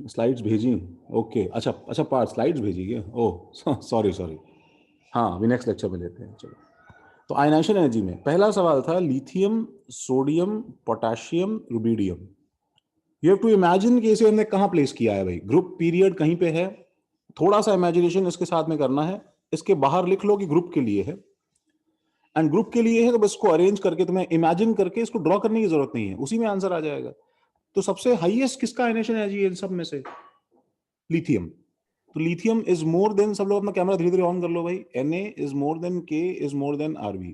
Slides भेजी? Okay, अच्छा अच्छा, पार्ट स्लाइड्स भेजी क्या? ओह सॉरी सॉरी, हाँ अभी नेक्स्ट लेक्चर में लेते हैं। चलो, तो आयनाइजेशन एनर्जी में पहला सवाल था lithium, sodium, potassium, rubidium. You have to imagine कि इसे हमने कहाँ प्लेस किया है भाई। ग्रुप पीरियड कहीं पे है, थोड़ा सा इमेजिनेशन इसके साथ में करना है। इसके बाहर लिख लो कि ग्रुप के लिए है, एंड ग्रुप के लिए है तो बस इसको अरेंज करके तुम्हें इमेजिन करके इसको ड्रॉ करने की जरूरत नहीं है, उसी में आंसर आ जाएगा। तो सबसे हाईएस्ट किसका आयनाइजेशन एनर्जी है इन सब में से? लिथियम। तो लिथियम इज मोर देन, सब लोग अपना कैमरा धीरे धीरे ऑन कर लो भाई, Na is more than K is more than Rb,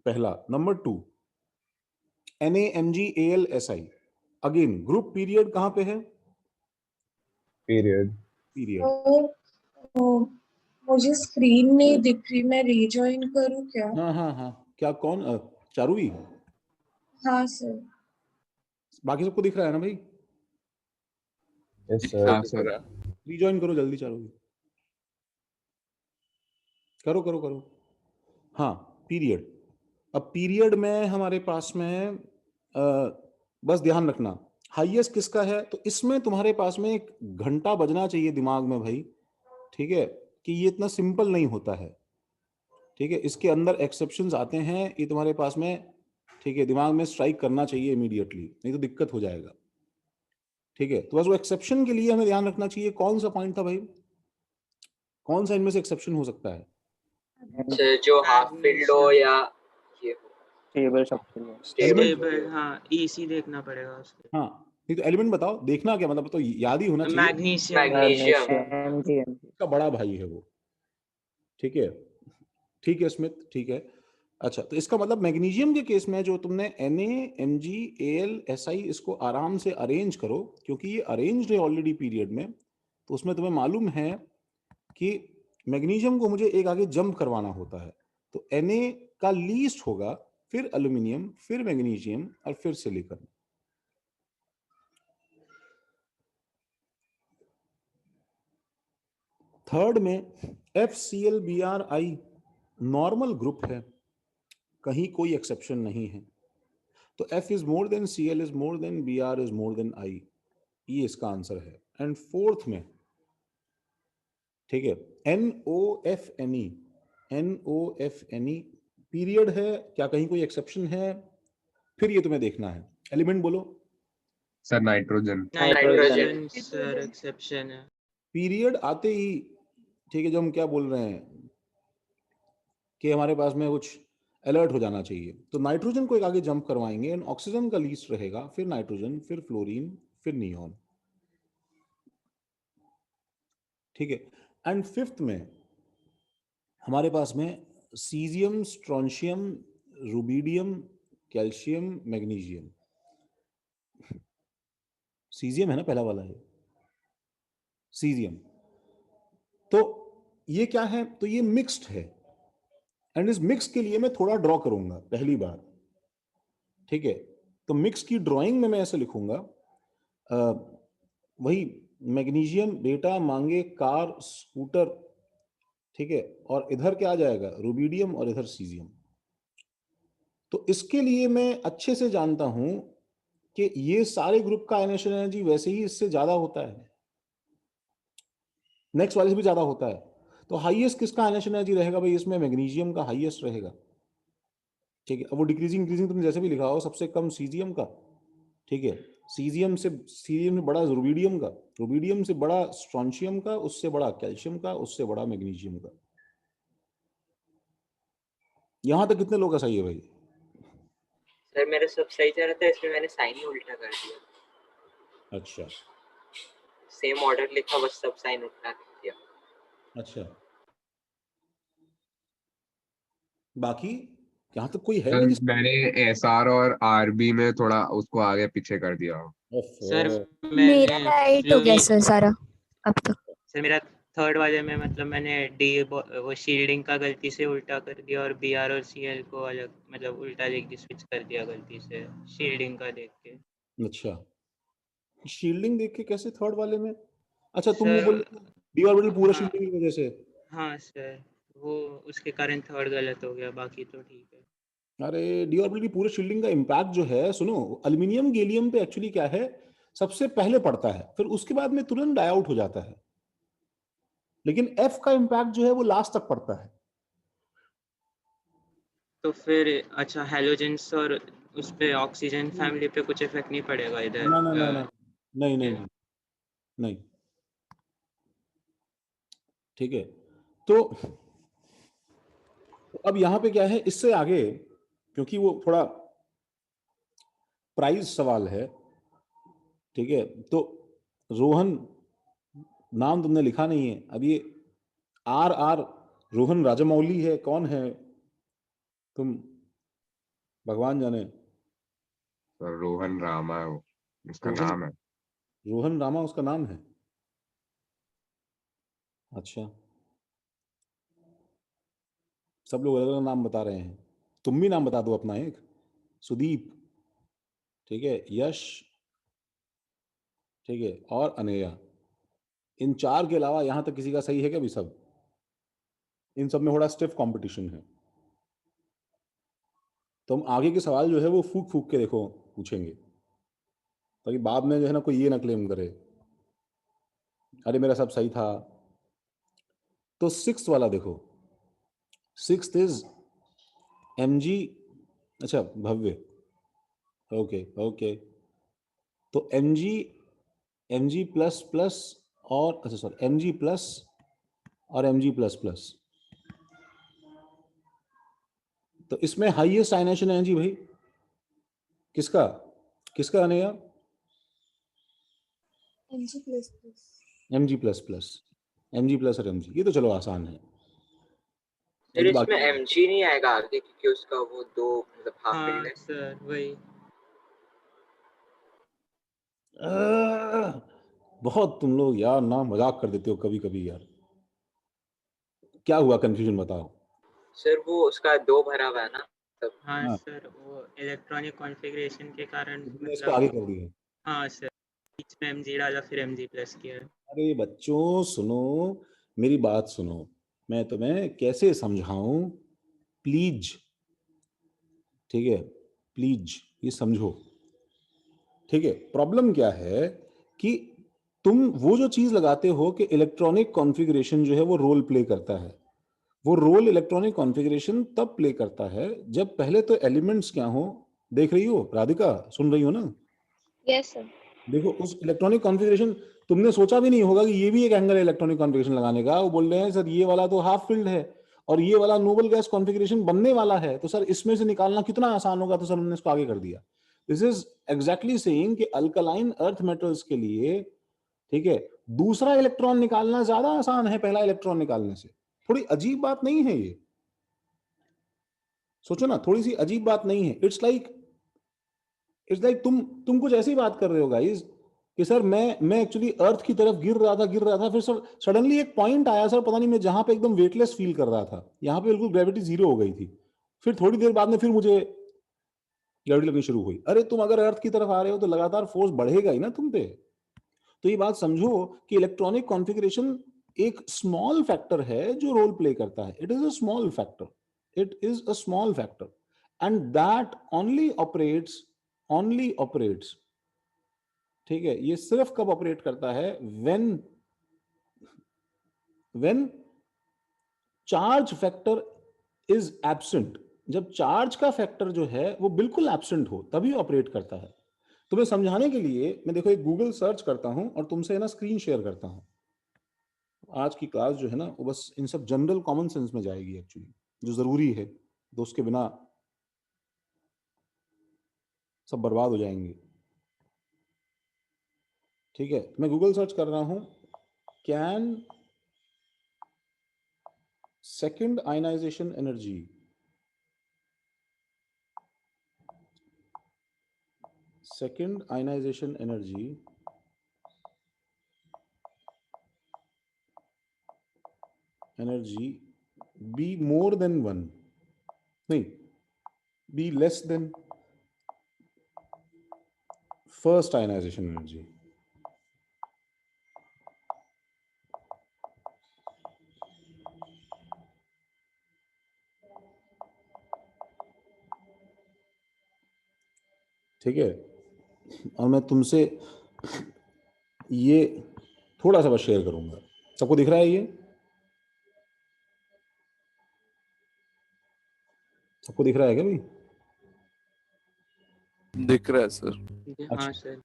पहला। Number 2, NaMgAlSi, again group period कहां पे है? पीरियड। पीरियड। मुझे स्क्रीन नहीं दिख रही, मैं रीजॉइन करूं क्या? हाँ हाँ हाँ, क्या कौन चारुवी? हाँ सर। बाकी सबको दिख रहा है ना भाई? Yes sir. हाँ सर। रीजॉइन करो जल्दी चारुवी, करो करो करो। हाँ, पीरियड। अब पीरियड में हमारे पास में बस ध्यान रखना हाईएस्ट किसका है, तो इसमें तुम्हारे पास में एक घंटा बजना चाहिए दिमाग में भाई, ठीक है, कि ये इतना सिंपल नहीं होता है, ठीक है, इसके अंदर एक्सेप्शंस आते हैं, ये तुम्हारे पास में, ठीक है, दिमाग में स्ट्राइक करना चाहिए इमीडिएटली, नहीं तो दिक्कत हो जाएगा, ठीक है। तो बस वो एक्सेप्शन के लिए हमें ध्यान रखना चाहिए। कौन सा पॉइंट था भाई, कौन सा इनमें से एक्सेप्शन हो सकता है? जो हाफ फील्ड हो या ये स्टेबल स्ट्रक्चर, स्टेबल। हाँ ईसी देखना पड़ेगा उसके। हाँ, नहीं तो एलिमेंट बताओ, देखना क्या मतलब, तो याद ही होना चाहिए। मैग्नीशियम। का बड़ा भाई है वो, ठीक है, ठीक है स्मिथ, ठीक है। अच्छा, तो इसका मतलब मैग्नीशियम के केस में जो तुमने NaMgAlSi इसको आराम से अरेंज करो, क्योंकि ये अरेंज्ड है ऑलरेडी पीरियड में, तो उसमें तुम्हें मालूम है कि मैग्नीशियम को मुझे एक आगे जंप करवाना होता है, तो Na का लीस्ट होगा, फिर एल्यूमिनियम, फिर मैग्नीशियम और फिर सिलिकॉन। थर्ड में FClBrI नॉर्मल ग्रुप है, कहीं कोई एक्सेप्शन नहीं है, तो F is more than Cl is more than Br is more than I, ये इसका आंसर है। एंड फोर्थ में, ठीक है, NOFNE पीरियड है, क्या कहीं कोई एक्सेप्शन है? फिर ये तुम्हें देखना है, एलिमेंट बोलो sir nitrogen. Nitrogen sir exception है। पीरियड आते ही, ठीक है, जो हम क्या बोल रहे हैं कि हमारे पास में कुछ अलर्ट हो जाना चाहिए, तो नाइट्रोजन को एक आगे जंप करवाएंगे, एंड ऑक्सीजन का लीस्ट रहेगा, फिर नाइट्रोजन, फिर फ्लोरीन, फिर नियॉन, ठीक है। एंड फिफ्थ में हमारे पास में caesium, strontium, rubidium, calcium, magnesium. Caesium है ना पहला वाला, है सीजियम। तो ये क्या है, तो ये मिक्स्ड है, एंड इस मिक्स के लिए मैं थोड़ा ड्रॉ करूंगा पहली बार, ठीक है। तो मिक्स की ड्राइंग में मैं ऐसे लिखूंगा, वही मैग्नीशियम बेटा मांगे कार स्कूटर, ठीक है, और इधर क्या आ जाएगा, रुबिडियम, और इधर सीजियम। तो इसके लिए मैं अच्छे से जानता हूं कि ये सारे ग्रुप का आयनाइजेशन एनर्जी वैसे ही इससे ज्यादा होता है, नेक्स्ट वाले से भी ज्यादा होता है, तो हाईएस्ट किसका आयनाइजेशन एनर्जी रहेगा भाई इसमें? मैग्नीशियम का हाईएस्ट रहेगा, ठीक है। अब वो डिक्रीजिंग इंक्रीजिंग तुमने जैसे भी लिखा हो, सबसे कम सीजियम का, ठीक है, सीजियम से बड़ा रुबिडियम का, रुबिडियम से बड़ा स्ट्रोंशियम का, उससे बड़ा कैल्शियम का, उससे बड़ा मैग्नीशियम का। यहां तक कितने लोग का सही है भाई? सर मेरा सब सही चल रहा था, इसमें मैंने साइन ही उल्टा कर दिया। अच्छा सेम ऑर्डर लिखा, बस सब साइन उल्टा कर दिया। अच्छा, बाकी यहाँ तक कोई है सर भी जिस... मैंने SR और RB में थोड़ा उसको आगे पीछे कर दिया। सर मेरा राइट हो गया सर सारा अब तक। सर मेरा थर्ड वाले में मतलब मैंने डी वो शील्डिंग का गलती से उल्टा कर दिया, और BR और CL को अलग मतलब उल्टा लिख दी, स्विच कर दिया गलती से शील्डिंग का देख के। अच्छा, शील्डिंग देख के कैसे थर्ड वाले में? अच्छा, तुम वो सर बोल डी ऑर्बिटल पूरा हाँ, शील्डिंग की वजह से? हाँ सर, वो उसके कारण थर्ड गलत हो गया, बाकी तो ठीक है। अरे डी ऑर्बिटल की पूरे शील्डिंग का इम्पैक्ट जो है, सुनो, एल्यूमिनियम गैलियम पे एक्चुअली क्या है, सबसे पहले पड़ता है, फिर उसके बाद में तुरंत डाई आउट हो जाता है, लेकिन F का इम्पैक्ट जो है वो लास्ट तक पड़ता है। तो फिर अच्छा हेलोजेंस और उस पे ऑक्सीजन फैमिली पे कुछ इफेक्ट नहीं पड़ेगा इधर? ना ना ना ना, नहीं नहीं नहीं नहीं, ठीक है। तो अब यहां पे क्या है, इससे आगे क्योंकि वो थोड़ा प्राइज सवाल है, ठीक है, तो रोहन नाम तुमने लिखा नहीं है। अब ये RR रोहन राजमौली है, कौन है तुम, भगवान जाने। सर रोहन रामा है वो, उसका रोहन नाम है। रोहन रामा उसका नाम है? अच्छा, सब लोग अलग अलग नाम बता रहे हैं, तुम भी नाम बता दो अपना एक। सुदीप, ठीक है, यश, ठीक है, और अनेया। इन चार के अलावा यहां तक किसी का सही है क्या भी? सब इन सब में थोड़ा स्टिफ कंपटीशन है, तो हम आगे के सवाल जो है वो फूक फूक के देखो पूछेंगे, ताकि बाद में जो है ना कोई ये ना क्लेम करे अरे मेरा सब सही था। तो सिक्स वाला देखो, सिक्स इज mg, अच्छा भव्य, ओके ओके, तो mg प्लस प्लस और अच्छा सॉरी mg प्लस और mg प्लस प्लस, तो इसमें हाईएस्ट आयनेशन एनर्जी भाई किसका, किसका अनेया? mg plus plus. mg plus plus, mg plus और mg, ये तो चलो आसान है। सर अभी इसमें बाकी mg नहीं आएगा आगे क्योंकि उसका वो दो मतलब हाफ हाँ फील्ड है। सर वही। बहुत तुम लोग यार ना मजाक कर देते हो कभी कभी यार। क्या हुआ, कंफ्यूजन बताओ। सर वो उसका दो भरा हुआ है ना, तब हाँ हाँ, सर वो इलेक्ट्रॉनिक कॉन्फ़िगरेशन के कारण तो तुमने इसको मतलब। आगे कर दिया। हाँ सर, बीच में mg डाला फिर mg प्लस किया। अरे बच्चों सुनो, मेरी बात सुनो, मैं तुम्हें कैसे समझाऊं, प्लीज, ठीक है, प्लीज ये समझो, ठीक है। प्रॉब्लम क्या है कि तुम वो जो चीज लगाते हो कि इलेक्ट्रॉनिक कॉन्फ़िगरेशन जो है वो रोल प्ले करता है, वो रोल इलेक्ट्रॉनिक कॉन्फ़िगरेशन तब प्ले करता है जब पहले तो एलिमेंट्स क्या हो। देख रही हो राधिका, सुन रही हो ना? Yes sir. देखो उस इलेक्ट्रॉनिक कॉन्फ़िगरेशन, तुमने सोचा भी नहीं होगा कि ये भी एक एंगल है इलेक्ट्रॉनिक कॉन्फ़िगरेशन लगाने का। वो बोल रहे हैं सर ये वाला तो हाफ फील्ड है और ये वाला नोबल गैस कॉन्फ़िगरेशन बनने वाला है, तो सर इसमें से निकालना कितना आसान होगा, तो सर हमने इसको आगे कर दिया। दिस इज एग्जैक्टली सेइंग कि अल्कलाइन अर्थ मेटल्स के लिए, ठीक है, दूसरा इलेक्ट्रॉन निकालना ज्यादा आसान है पहला इलेक्ट्रॉन निकालने से। थोड़ी अजीब बात नहीं है ये, सोचो ना, थोड़ी सी अजीब बात नहीं है। इट्स लाइक तुम कुछ ऐसी बात कर रहे हो गाइस कि सर मैं एक्चुअली अर्थ की तरफ गिर रहा था, फिर सर सडनली एक पॉइंट आया सर, पता नहीं मैं जहां पे एकदम वेटलेस फील कर रहा था, यहां पे बिल्कुल ग्रेविटी जीरो हो गई थी, फिर थोड़ी देर बाद में फिर मुझे ग्रेविटी लगनी शुरू हुई। अरे तुम अगर अर्थ की तरफ आ रहे हो तो लगातार फोर्स बढ़ेगा ही ना तुम पे। तो ये बात समझो कि इलेक्ट्रॉनिक कॉन्फ़िगरेशन एक स्मॉल फैक्टर है जो रोल प्ले करता है। It is a small factor, it is a small factor, and that only operates, ठीक है, ये सिर्फ कब ऑपरेट करता है, when charge factor is absent. जब चार्ज का फैक्टर जो है वो बिल्कुल एब्सेंट हो तभी ऑपरेट करता है। तुम्हें समझाने के लिए मैं देखो एक गूगल सर्च करता हूं और तुमसे ना स्क्रीन शेयर करता हूं। आज की क्लास जो है ना वो बस इन सब जनरल कॉमन सेंस में जाएगी एक्चुअली, जो जरूरी है, तो उसके बिना सब बर्बाद हो जाएंगे, ठीक है। मैं गूगल सर्च कर रहा हूं, can second ionization energy, second ionization energy be more than one, नहीं, be less than first ionization energy। ठीक है, और मैं तुमसे ये थोड़ा सा बस शेयर करूंगा, सबको दिख रहा है? ये सबको दिख रहा है क्या भाई? दिख रहा है सर। हाँ सर।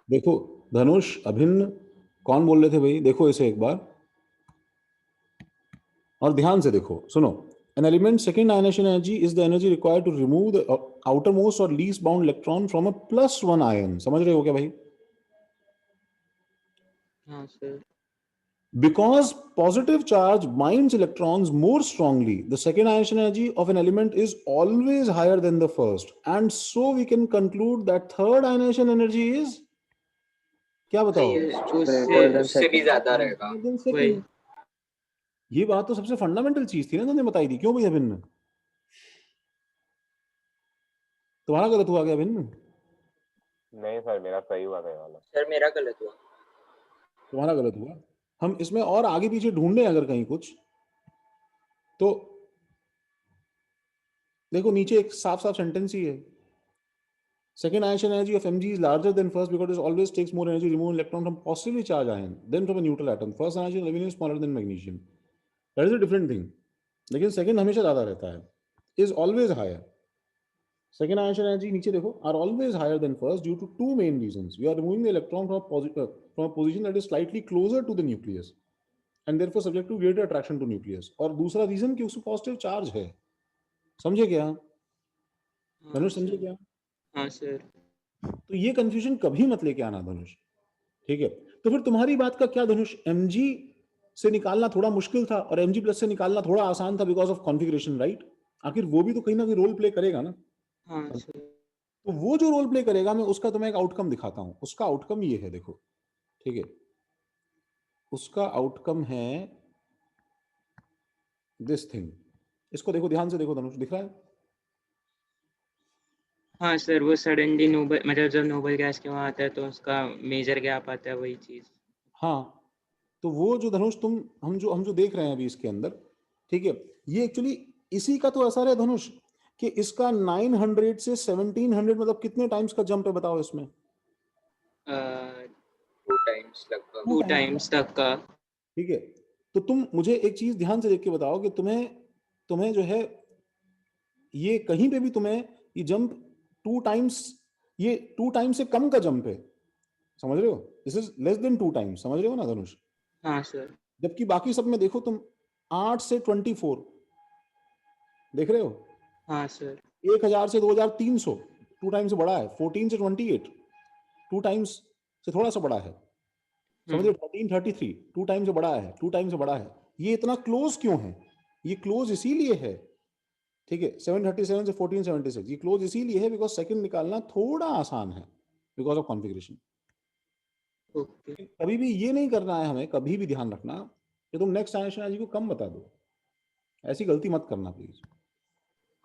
देखो धनुष, अभिन्न, कौन बोल रहे थे भाई? देखो इसे एक बार और ध्यान से देखो, सुनो। An element second ionization energy is the energy required to remove the outermost or least bound electron from a +1 ion. समझ रहे हो क्या भाई? हाँ sir. Because positive charge binds electrons more strongly, the second ionization energy of an element is always higher than the first, and so we can conclude that third ionization energy is, क्या बताओ? उससे भी ज्यादा रहेगा। Higher than वही। second. ये बात तो सबसे फंडामेंटल चीज थी ना, तुमने बताई थी। क्यों भाई अभिन्न? तुम्हारा गलत हुआ क्या अभिन्न? नहीं सर, मेरा सही हुआ था ये वाला। सर मेरा गलत हुआ। तुम्हारा गलत हुआ। हम इसमें और आगे पीछे ढूंढे अगर कहीं कुछ, तो देखो नीचे एक साफ साफ सेंटेंस ही है। Second ionization energy of Mg is larger than first because it always takes more energy to remove an electron from positively charged ion than from a neutral atom. First ionization of aluminum is smaller than magnesium. That is a different thing. लेकिन second हमेशा ज्यादा रहता है, is always higher. Second ionization energy नीचे देखो are always higher than first due to two main reasons. We are removing the electron from a position that is slightly closer to the nucleus and therefore subject to greater attraction to nucleus. और दूसरा reason कि उसमें positive charge है। समझे क्या? धनुष समझे क्या? हाँ सर। तो ये कंफ्यूजन कभी मत लेके आना धनुष, ठीक है? तो फिर तुम्हारी बात का क्या धनुष? Mg से निकालना थोड़ा मुश्किल था और Mg प्लस से निकालना थोड़ा आसान था बिकॉज ऑफ कॉन्फ़िगरेशन, राइट? आखिर वो भी तो कहीं ना कहीं रोल प्ले करेगा ना। हाँ सर। तो वो जो रोल प्ले करेगा, मैं उसका तुम्हें एक आउटकम दिखाता हूं। उसका आउटकम ये है, देखो, ठीक है? उसका आउटकम है दिस थिंग। इसको देखो, ध्यान से देखो धनुष, दिख रहा है? हाँ सर, वो सडनली नोबल मतलब जब नोबल गैस के वहाँ आता है तो उसका मेजर गैप आता है, वही चीज। हाँ, तो वो जो धनुष हम जो देख रहे हैं अभी इसके अंदर, ठीक है, ये एक्चुअली इसी का तो असर है धनुष, कि इसका 900 से 1700 मतलब कितने टाइम्स का जंप है बताओ इसमें? 2 टाइम्स लगभग। 2 टाइम्स तक का। ठीक है, तो तुम मुझे एक चीज ध्यान से देख के बताओ कि तुम्हें जो है ये कहीं पे भी तुम्हें ये जंप 2 टाइम्स, ये 2 टाइम्स से कम का जंप है, समझ रहे हो? This is less than 2 times, समझ रहे हो ना धनुष? हाँ सर। जबकि बाकी सब में देखो तुम 8 से 24 देख रहे हो, हाँ सर। 1000 से 2300 2 टाइम्स से बड़ा है, 14 से 28 2 टाइम्स से थोड़ा सा बड़ा है, समझ रहे हो? 1333 2 टाइम्स से बड़ा है, 2 टाइम्स से बड़ा है। ये इतना क्लोज क्यों है? ये क्लोज इसीलिए है, ठीक है, 737 से 1476 ये क्लोज इसीलिए है बिकॉज सेकंड निकालना थोड़ा आसान है बिकॉज ऑफ कॉन्फ़िगरेशन। ओके। कभी भी ये नहीं करना है हमें, कभी भी ध्यान रखना कि तुम नेक्स्ट आइनेशन एनर्जी को कम बता दो, ऐसी गलती मत करना प्लीज।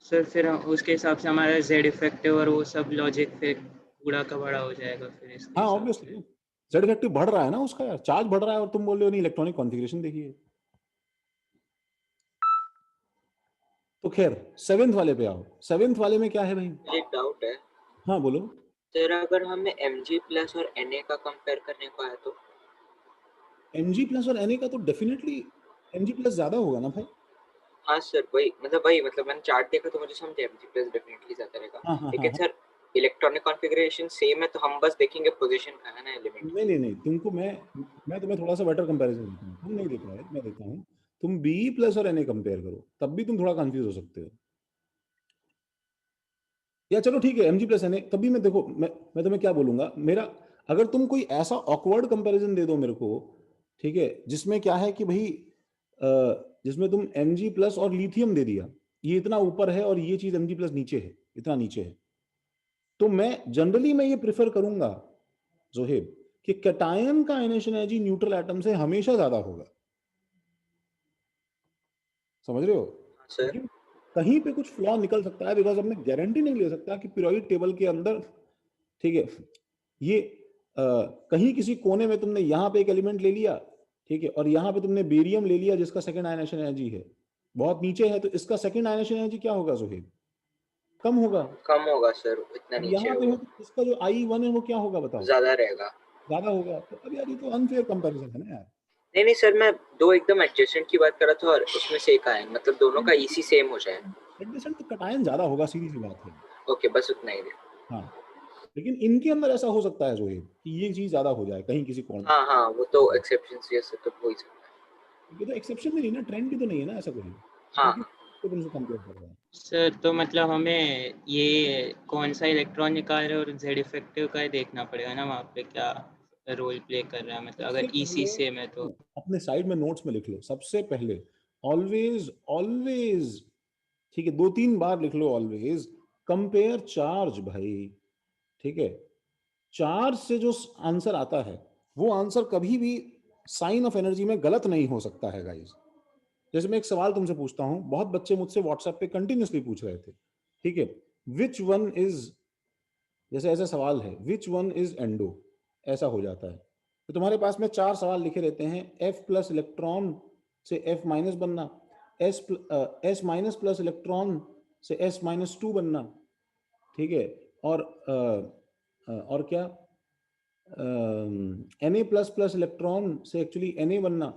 सर फिर उसके हिसाब से हमारा जेड इफेक्टिव और वो सब लॉजिक फिर पूरा का बड़ा हो जाएगा फिर इसके हाँ हिसाब ऑब्वियसली से। जेड इफेक्टिव बढ़ रहा है ना उसका, यार चार्ज बढ़ रहा है और तुम बोल रहे हो नहीं इलेक्ट्रॉनिक कॉन्फ़िगरेशन देखिए। तो खैर 7th वाले पे आओ। 7th वाले में क्या है भाई? मुझे एक डाउट है हाँ बोलो। सर, अगर हमें Mg प्लस और Na का कंपेयर करने को है तो? Mg प्लस और Na का तो डेफिनेटली Mg प्लस ज्यादा होगा ना भाई। हाँ सर, वही मतलब मैंने चार्ट देखा तो मुझे समझ Mg प्लस डेफिनेटली ज्यादा रहेगा। हाँ, लेकिन हाँ। सर इलेक्ट्रॉनिक कॉन्फ़िगरेशन सेम है तो हम बस देखेंगे पोजीशन का है ना एलिमेंट। नहीं तुमको मैं तुम्हें थोड़ा सा बेटर कंपैरिजन देता हूँ, तुम नहीं देख रहे, मैं देता हूँ। तुम Be प्लस और Na कंपेयर करो, तब भी तुम थोड़ा कंफ्यूज हो सकते हो। या चलो ठीक है Mg प्लस Na, तभी मैं देखो मैं तुम्हें क्या बोलूंगा, मेरा अगर तुम कोई ऐसा ऑकवर्ड कंपैरिजन दे दो मेरे को, ठीक है, जिसमें क्या है कि भाई जिसमें तुम Mg प्लस और लिथियम दे दिया, ये इतना ऊपर है और ये चीज Mg प्लस नीचे है, इतना नीचे है, तो मैं जनरली ये प्रेफर करूंगा जोहेब कि कैटायन का आयनेशन एनर्जी न्यूट्रल एटम से हमेशा ज्यादा होगा, समझ रहे हो? सर लेकिन कहीं पे कुछ फ्लॉ निकल सकता है बिकॉज हमने गारंटी नहीं ले सकता कि पीरियोडिक टेबल के अंदर, ठीक है, ये कहीं किसी कोने में तुमने यहाँ पे एक एलिमेंट ले लिया, ठीक है, और यहाँ पे तुमने बेरियम ले लिया जिसका सेकंड आयनेशन एनर्जी है बहुत नीचे है, तो इसका सेकंड आयनेशन एनर्जी क्या होगा जोहेब? कम होगा सर, इतना नीचे यहाँ पे होगा, हो तो इसका जो I1 है वो क्या होगा बताओ? ज्यादा रहेगा। ज्यादा होगा तो अब यार ये तो अनफेयर कंपैरिजन है ना यार। नहीं नहीं सर, मैं दो एकदम एडजेसेंट की बात कर रहा था और उसमें से एक आयन, मतलब दोनों का ईसी सेम हो जाए। एडजेसेंट तो कटायन ज्यादा होगा, सीधी सी बात है। ओके, बस उतना ही। हाँ, लेकिन इनके अंदर ऐसा हो सकता है जोहेब कि ये चीज ज्यादा हो जाए कहीं किसी कोण। हाँ हाँ, वो तो एक्सेप्शन जैसे तो हो ही सकता है। ये तो एक्सेप्शन भी नहीं ना, ट्रेंड भी तो नहीं है ना ऐसा कोई। हाँ तो तुमसे कंपेयर कर रहा है। सर तो मतलब हमें ये कौन सा इलेक्ट्रॉन निकाल रहे हैं और जेड इफेक्टिव का ही देखना पड़ेगा ना, वहाँ पे क्या रोल प्ले कर रहा है, मतलब सबसे अगर ईसी पहले सेम है तो। अपने साइड में नोट्स में लिख लो, सबसे पहले ऑलवेज ऑलवेज, ठीक है, 2-3 बार लिख लो ऑलवेज कंपेयर चार्ज भाई। ठीक है, चार्ज से जो आंसर आता है वो आंसर कभी भी साइन ऑफ एनर्जी में गलत नहीं हो सकता है गाइस। जैसे मैं एक सवाल तुमसे पूछता हूं, बहुत बच्चे मुझसे व्हाट्सएप पे कंटिन्यूसली पूछ रहे थे, ठीक है, विच वन इज, जैसे ऐसा सवाल है विच वन इज एंडो, ऐसा हो जाता है। तो तुम्हारे पास में 4 सवाल लिखे रहते हैं, एफ प्लस इलेक्ट्रॉन से एफ माइनस बनना, एस माइनस प्लस इलेक्ट्रॉन से एस माइनस 2 बनना, ठीक है, और क्या, Na प्लस प्लस इलेक्ट्रॉन से एक्चुअली Na बनना,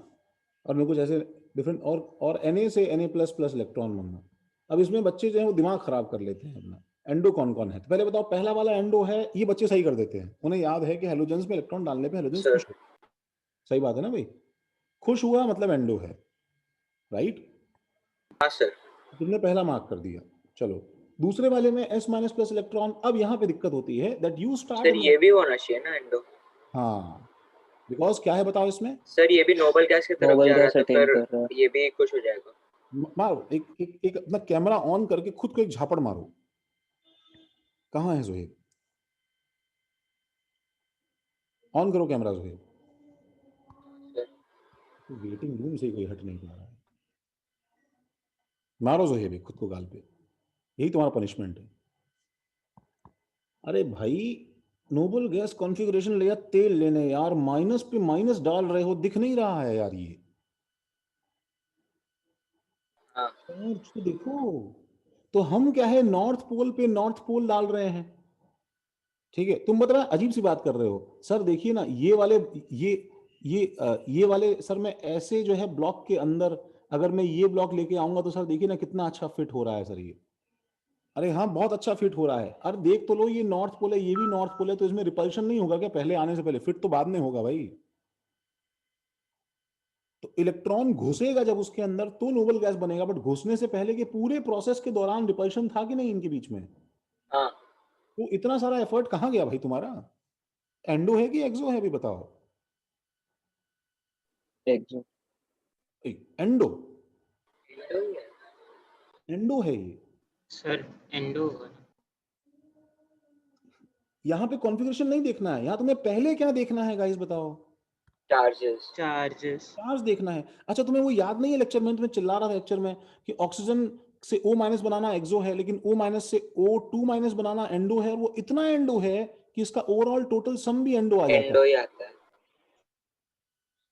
और मेरे कुछ ऐसे डिफरेंट, और Na से Na प्लस प्लस इलेक्ट्रॉन बनना। अब इसमें बच्चे जो है वो दिमाग खराब कर लेते हैं अपना। एंडो कौन कौन है, तो पहले बताओ पहला वाला एंडो है, ये बच्चे सही कर देते हैं, उन्हें याद है कि हेलोजेंस में इलेक्ट्रॉन डालने पे हेलोजेंस सर। खुश हो, सही बात है ना भाई, खुश हुआ मतलब एंडो है, राइट। हाँ सर। तुमने पहला मार्क कर दिया। चलो दूसरे वाले में S माइनस प्लस इलेक्ट्रॉन, अब यहाँ पे दिक्कत होती है दैट यू स्टार्ट, सर ये भी होना चाहिए ना एंडो। हाँ, बिकॉज क्या है बताओ इसमें, सर ये भी नोबल गैस की तरफ नोबल जा रहा है, गैस तो अटेन फिर कर रहा है। ये भी कुछ हो जाएगा। मारो एक अपना कैमरा ऑन करके खुद को एक झापड़ मारो। कहाँ है जोहेब, ऑन करो कैमरा जोहेब। तो वेटिंग रूम से कोई हट नहीं पा रहा है। मारो जोहेब एक खुद को गाल पे, यही तुम्हारा पनिशमेंट है। अरे भाई नोबल गैस कॉन्फ़िगरेशन ले, तेल लेने यार, माइनस पे माइनस डाल रहे हो, दिख नहीं रहा है यार ये, हाँ टॉर्च तो देखो। तो हम क्या है, नॉर्थ पोल पे नॉर्थ पोल डाल रहे हैं, ठीक है, तुम बता अजीब सी बात कर रहे हो सर, देखिए ना ये वाले, ये ये वाले सर, मैं ऐसे जो है ब्लॉक के अंदर अगर मैं ये ब्लॉक लेके आऊंगा तो सर देखिए ना कितना अच्छा फिट हो रहा है सर ये। अरे हाँ बहुत अच्छा फिट हो रहा है, अरे देख तो लो, ये नॉर्थ पोल है, ये भी नॉर्थ पोल है, तो इसमें रिपल्शन नहीं होगा क्या पहले आने से पहले, फिट तो बाद में होगा भाई। तो इलेक्ट्रॉन घुसेगा जब उसके अंदर तो नोबल गैस बनेगा, बट घुसने से पहले के पूरे प्रोसेस के दौरान रिपल्शन था कि नहीं इनके बीच में, हाँ। तो इतना सारा एफर्ट कहाँ गया भाई तुम्हारा। एंडो है कि एक्सो है अभी बताओ। एक्सो। एंडो, एंडो ही है। एंडो है ये। सर एंडो होगा ना। यहाँ पे कॉन्फ़िगरेशन नहीं देखना है, यहाँ तुम्हें पहले क्या देखना है गाइस बताओ, चार्जेस। चार्जेस। चार्ज देखना है। अच्छा तुम्हें वो याद नहीं है लेक्चर में, तुम्हें चिल्ला रहा था लेक्चर में कि ऑक्सीजन से O माइनस बनाना एक्सो है, लेकिन O माइनस से O2 माइनस बनाना एंडो है, और वो इतना एंडो है कि इसका ओवरऑल टोटल सम भी एंडो आ जाता है। एंडो ही आता है।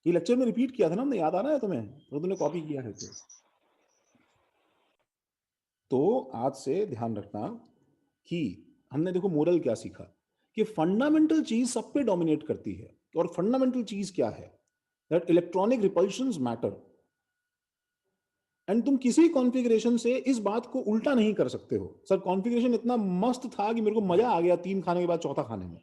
ये लेक्चर में रिपीट किया था ना हमने, याद आ रहा है तुम्हें, तो तुमने कॉपी किया है तो आज से ध्यान रखना कि हमने देखो मोरल क्या सीखा, कि फंडामेंटल चीज सब पे डोमिनेट करती है, और फंडामेंटल चीज क्या है, that electronic repulsions matter, and तुम किसी कॉन्फ़िगरेशन से इस बात को उल्टा नहीं कर सकते हो। सर कॉन्फ़िगरेशन इतना मस्त था कि मेरे को मजा आ गया 3 खाने के बाद चौथा खाने में।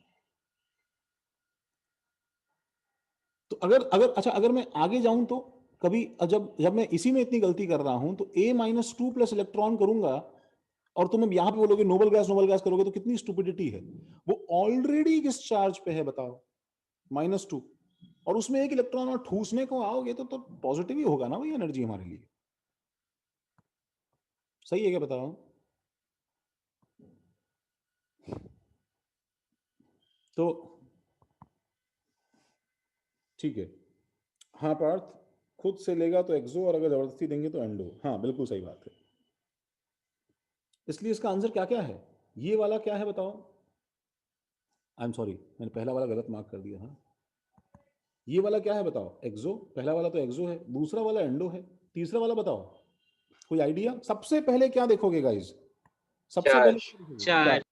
तो अगर अगर अच्छा अगर मैं आगे जाऊं तो कभी जब जब मैं इसी में इतनी गलती कर रहा हूं तो A-2 प्लस इलेक्ट्रॉन करूंगा, और तुम यहां पे बोलोगे नोबल गैस करोगे, तो कितनी स्टूपिडिटी है। वो ऑलरेडी किस चार्ज पे है बताओ, -2, और उसमें एक इलेक्ट्रॉन और ठूसने को आओगे तो पॉजिटिव ही होगा ना भाई एनर्जी हमारे लिए, सही है क्या बताओ। तो ठीक है, हाँ पार्थ, खुद से लेगा तो एक्सो, और अगर जबरदस्ती देंगे तो एंडो, हाँ बिल्कुल सही बात है। इसलिए इसका आंसर क्या क्या है, ये वाला क्या है बताओ, आई एम सॉरी मैंने पहला वाला गलत मार्क कर दिया। हाँ ये वाला क्या है बताओ, एक्सो, पहला वाला तो एक्सो है, दूसरा वाला एंडो है, तीसरा वाला बताओ, कोई आइडिया। सबसे पहले क्या देखोगे गाइस, सबसे पहले चार्ज। क्या देखोगे? चार्ज।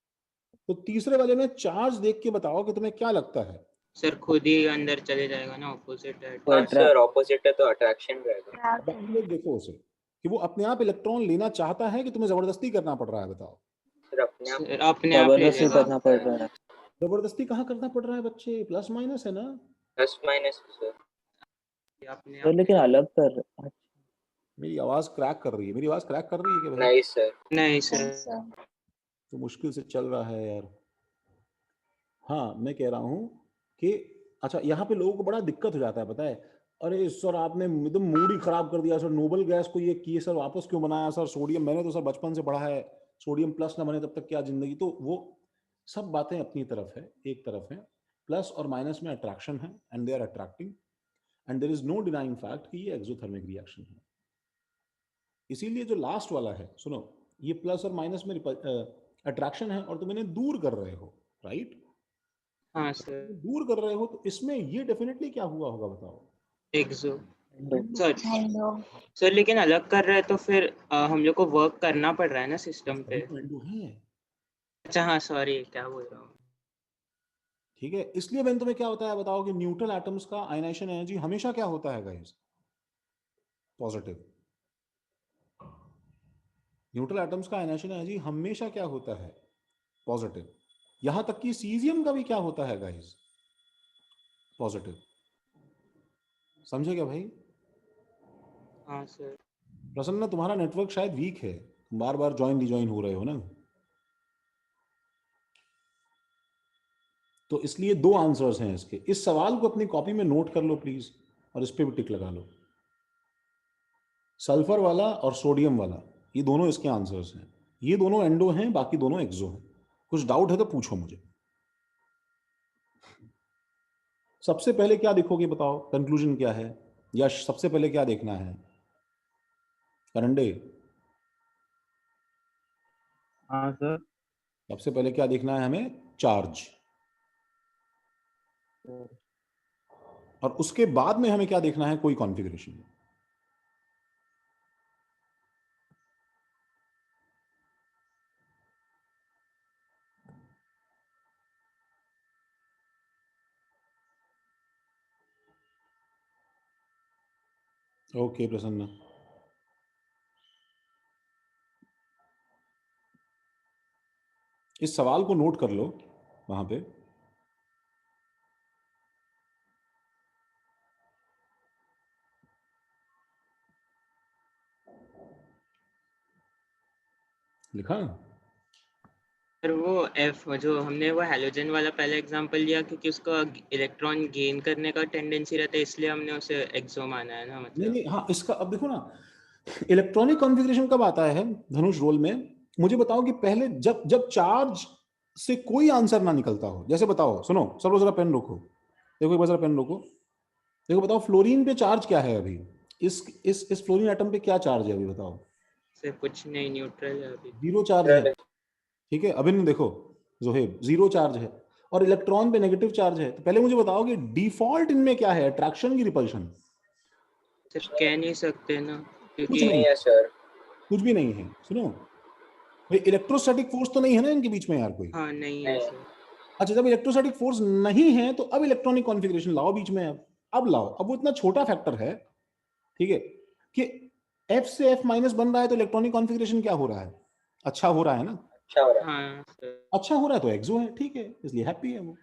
तो तीसरे वाले में चार्ज देख के बताओ कि तुम्हें क्या लगता है। सर खुद ही अंदर चले जाएगा ना, ऑपोजिट है। वो हाँ attract- सर, ऑपोजिट है तो अट्रैक्शन रहेगा। अब आप लोग देखो उसे कि वो अपने आप इलेक्ट्रॉन लेना चाहता है कि तुम्हें जबरदस्ती करना पड़ रहा है, बताओ। सर अपने आप सर अपने आप ले जबरदस्ती लेगा। करना पड़ रहा है। जबरदस्ती कहाँ करना पड़ रहा है बच्चे, प्लस माइनस है ना। Plus minus sir. अपने तो आप लेकिन ले अलग कर मेरी आवाज क्रैक कर रही है, मेरी आवाज क्रैक कर रही है कि भाई? नहीं सर। नहीं नहीं सर। सर। तो मुश्किल से चल रहा है यार। हाँ मैं कह रहा हूँ कि अच्छा यहाँ पे लोगों को बड़ा दिक्कत हो जाता है, पता है। अरे सर आपने एकदम मूड ही खराब कर दिया सर, नोबल गैस को ये किए सर, वापस क्यों बनाया सर, सोडियम मैंने तो सर बचपन से पढ़ा है, सोडियम प्लस ना बने तब तक क्या जिंदगी। तो वो सब बातें अपनी तरफ है, एक तरफ है। प्लस और माइनस में अट्रैक्शन है and they are attracting and there is no denying fact कि ये एक्सोथर्मिक रिएक्शन है। इसीलिए जो लास्ट वाला है, सुनो, ये प्लस और माइनस में अट्रैक्शन है और तुम इन्हें दूर कर रहे हो, राइट? हाँ सर। दूर कर रहे हो तो इसमें ये डेफिनेटली क्या हुआ होगा बताओ? एक्सो। Sir hello. सर लेकिन अलग कर रहे हैं तो फिर हम लोग को वर्क करना पड़ रहा है ना सिस्टम पे। एंडो है, अच्छा हाँ सॉरी, क्या बोल रहा हूँ। ठीक है। इसलिए मैंने तुम्हें क्या बताया, बताओ कि न्यूट्रल एटम्स का आयनाइजेशन एनर्जी हमेशा क्या होता है गाइस? पॉजिटिव। न्यूट्रल एटम्स का आयनाइजेशन एनर्जी हमेशा क्या होता है? पॉजिटिव। यहां तक कि सीजियम का भी क्या होता है गाइस? पॉजिटिव। समझे क्या भाई? हाँ सर। प्रसन्न तुम्हारा नेटवर्क शायद वीक है, तुम बार बार ज्वाइन रिज्वाइन हो रहे हो ना। तो इसलिए दो आंसर्स हैं इसके। इस सवाल को अपनी कॉपी में नोट कर लो प्लीज और इस पे भी टिक लगा लो। सल्फर वाला और सोडियम वाला, ये दोनों इसके आंसर्स हैं। ये दोनों एंडो हैं, बाकी दोनों एक्सो हैं। कुछ डाउट है तो पूछो मुझे। सबसे पहले क्या देखोगे बताओ, कंक्लूजन क्या है, या सबसे पहले क्या देखना है करंडे? हाँ सर। सबसे पहले क्या देखना है हमें? चार्ज। और उसके बाद में हमें क्या देखना है? कोई कॉन्फ़िगरेशन। ओके प्रसन्न, इस सवाल को नोट कर लो वहां पे। लिखा? सर वो एफ जो हमने वो हैलोजन वाला पहला एग्जांपल लिया क्योंकि उसका इलेक्ट्रॉन गेन करने का टेंडेंसी रहता है, इसलिए हमने उसे एक्सो माना है ना। नहीं मतलब नहीं, हाँ इसका अब देखो ना, इलेक्ट्रॉनिक कॉन्फ़िगरेशन कब आता है धनुष रोल में? मुझे बताओ कि पहले जब जब चार्ज से कोई आंसर ना निकलता हो। जैसे बताओ, सुनो सब लोग जरा पेन रोको, देखो एक बार जरा पेन रोको। देखो बताओ फ्लोरीन पे चार्ज क्या है अभी? इस फ्लोरीन एटम पे क्या चार्ज है अभी बताओ? सर कुछ नहीं, न्यूट्रल है अभी। जीरो चार्ज है, ठीक है। अभिन्न देखो, जोहेब जीरो चार्ज है और इलेक्ट्रॉन पे नेगेटिव चार्ज है। तो पहले मुझे बताओ कि डिफॉल्ट इनमें क्या है, अट्रैक्शन की रिपल्शन? सर कह नहीं सकते ना कुछ क्योंकि नहीं है सर। कुछ भी नहीं है। सुनो भाई, इलेक्ट्रोस्टैटिक फोर्स तो नहीं है ना इनके बीच में यार कोई? हाँ नहीं है सर। अच्छा, जब इलेक्ट्रोस्टैटिक फोर्स नहीं है तो अब इलेक्ट्रॉनिक कॉन्फ़िगरेशन लाओ बीच में। अब लाओ। अब वो इतना छोटा फैक्टर है, ठीक है, कि F से F माइनस बन रहा है तो इलेक्ट्रॉनिक कॉन्फ़िगरेशन क्या हो रहा है? अच्छा हो रहा है ना। अच्छा हो रहा है। हाँ सर। अच्छा हो रहा है तो एक्सो है, ठीक है, इसलिए हैप्पी है वो।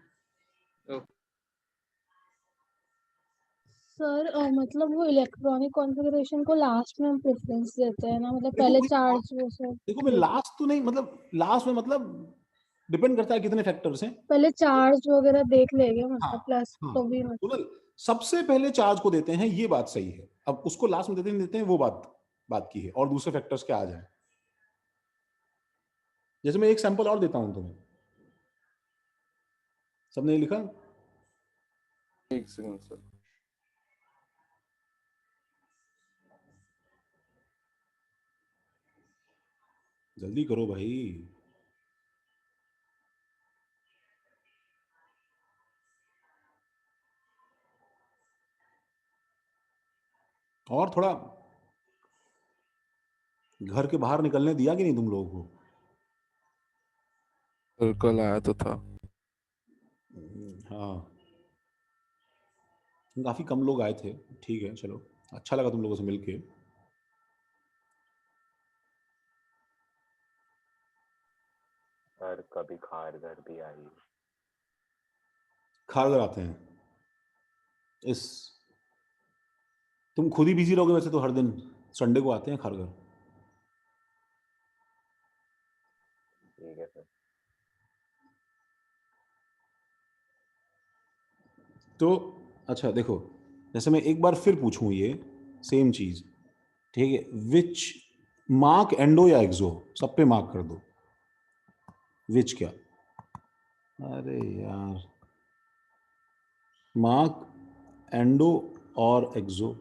सर मतलब वो इलेक्ट्रॉनिक कॉन्फ़िगरेशन को लास्ट में हम प्रेफरेंस देते हैं ना, मतलब देखो पहले भाई, चार्ज वो सब देखो मैं लास्ट तो नहीं, मतलब लास्ट में मतलब डिपेंड करता है कितने फैक्टर्स हैं। पहले चार्ज वगैरह देख लेंगे, हाँ मतलब प्लस हाँ, तो भी मतलब तो सबसे पहले चार्ज को देते हैं, ये बात सही है। अब उसको लास्ट में देते नहीं देते हैं वो बात की है, और दूसरे फैक्टर्स क्या आ जाए। जैसे मैं एक सैंपल और देता हूं तुम्हें, सबने लिखा? एक सेकंड सर। जल्दी करो भाई। और थोड़ा घर के बाहर निकलने दिया कि नहीं तुम लोगों को? कल आया तो था। हाँ, काफी कम लोग आए थे, ठीक है, चलो अच्छा लगा तुम लोगों से मिलके। सर कभी खारघर भी आई। खारघर आते हैं इस, तुम खुद ही बिजी रहोगे वैसे तो, हर दिन संडे को आते हैं खारघर। ठीक है सर। तो अच्छा देखो, जैसे मैं एक बार फिर पूछूं ये सेम चीज, ठीक है, विच मार्क एंडो या एक्सो, सब पे मार्क कर दो। विच क्या, अरे यार, मार्क एंडो और एक्सो।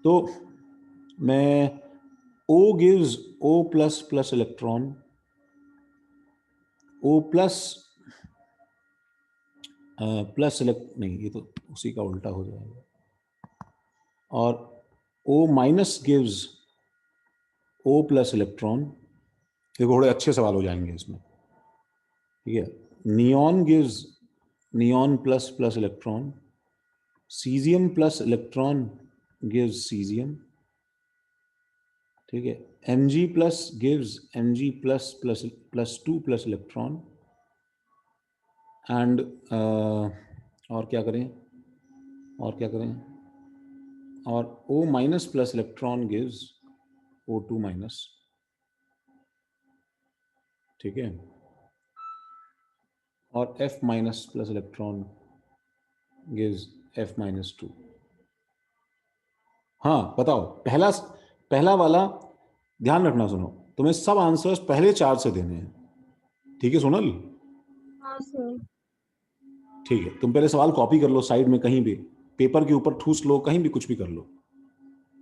तो मैं O gives O plus plus electron, O plus plus नहीं, ये तो उसी का उल्टा हो जाएगा, और O minus gives O plus electron. ये थोड़े अच्छे सवाल हो जाएंगे इसमें, ठीक है। Neon gives neon plus plus electron, caesium plus electron gives caesium, ठीक है। Mg plus gives Mg plus plus plus 2 plus electron, and और क्या करें, और क्या करें, और O minus plus electron gives O2 minus, ठीक है, और F minus plus electron gives F minus 2। हाँ बताओ, पहला वाला ध्यान रखना, सुनो, तुम्हें सब आंसर्स पहले 4 से देने हैं, ठीक है सोनल? हाँ सर। ठीक है, तुम पहले सवाल कॉपी कर लो साइड में, कहीं भी पेपर के ऊपर ठूस लो, कहीं भी कुछ भी कर लो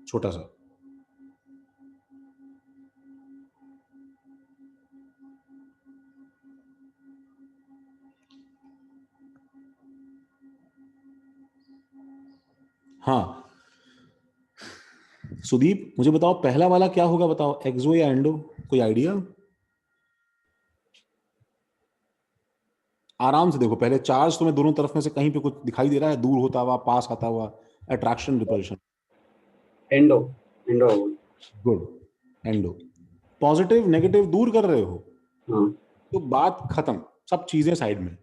छोटा सा। हाँ सुदीप, मुझे बताओ पहला वाला क्या होगा, बताओ, एक्सो या एंडो, कोई आइडिया? आराम से देखो, पहले चार्ज तुम्हें दोनों तरफ में से कहीं पे कुछ दिखाई दे रहा है, दूर होता हुआ, पास आता हुआ, attraction repulsion? Endo, endo. Good, endo. Positive negative दूर कर रहे हो, हाँ। तो बात खत्म, सब चीजें साइड में,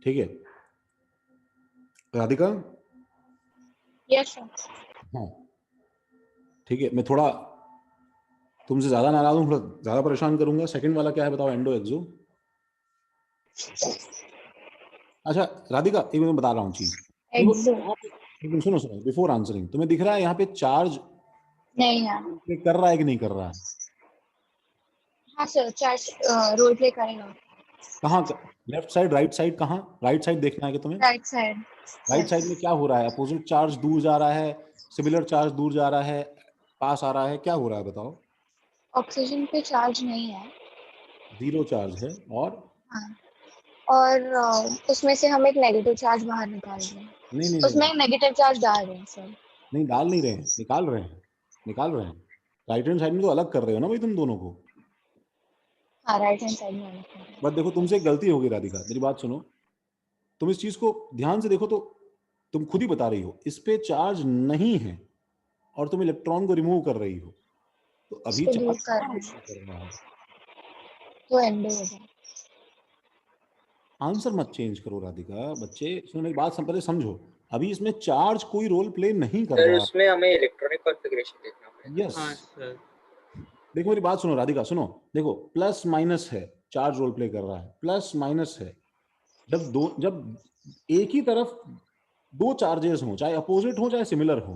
ठीक है। राधिका? Yes sir. हाँ ठीक है, मैं थोड़ा तुमसे ज्यादा नाराज हूँ, थोड़ा ज्यादा परेशान करूंगा। सेकंड वाला क्या है बताओ, एंडो एक्सो? अच्छा राधिका, एक मैं बता रहा हूँ चीज, एक्सो। तुम सुनो सुनो, बिफोर आंसरिंग, तुम्हें दिख रहा है यहाँ पे चार्ज नहीं है। कर रहा है कि नहीं कर रहा है? हाँ सर, चार्ज रोल प्ले करेगा। कहाँ, लेफ्ट साइड राइट साइड, कहाँ? राइट साइड देखना है कि तुम्हें? Right side. राइट साइड में क्या हो रहा है? अपोजिट चार्ज दूर जा रहा है, सिमिलर चार्ज दूर जा रहा है, पास आ रहा है, क्या हो रहा है बताओ? ऑक्सीजन पे चार्ज नहीं है। जीरो चार्ज है, और हाँ, और उसमें से हम एक नेगेटिव चार्ज बाहर निकाल रहे हैं। नहीं नहीं उसमें नहीं एक नेगेटिव चार्ज डाल रहे हैं सर। नहीं, डाल नहीं रहे हैं, निकाल रहे हैं, निकाल रहे हैं। राइट हैंड साइड में तो अलग कर रहे हो ना भाई तुम दोनों को। हाँ, राइट हैंड साइड में अलग कर रहे हैं। बट देखो, तुमसे एक गलती होगी राधिका, मेरी बात सुनो, तुम इस चीज को ध्यान से देखो, तो तुम खुद ही बता रही हो इस पे चार्ज नहीं है, और तुम इलेक्ट्रॉन को रिमूव कर रही हो, तो अभी इसको दूर चार्ज कर कहाँ रहे remove हैं, कर रहा है? तो एंडो हो जाए। आंसर मत चेंज करो राधिका, बच्चे सुनो, मेरी बात पहले समझो, अभी इसमें चार्ज कोई रोल प्ले नहीं कर सर रहा। उसमें हमें इलेक्ट्रॉनिक कॉन्फ़िगरेशन देखना पड़ेगा। यस, हाँ सर। देखो मेरी बात सुनो राधिका, सुनो, देखो प्लस माइनस है, चार्ज रोल प्ले कर रहा है, प्लस माइनस है, जब एक ही तरफ दो चार्जेस हो, चाहे अपोजिट हो चाहे सिमिलर हो,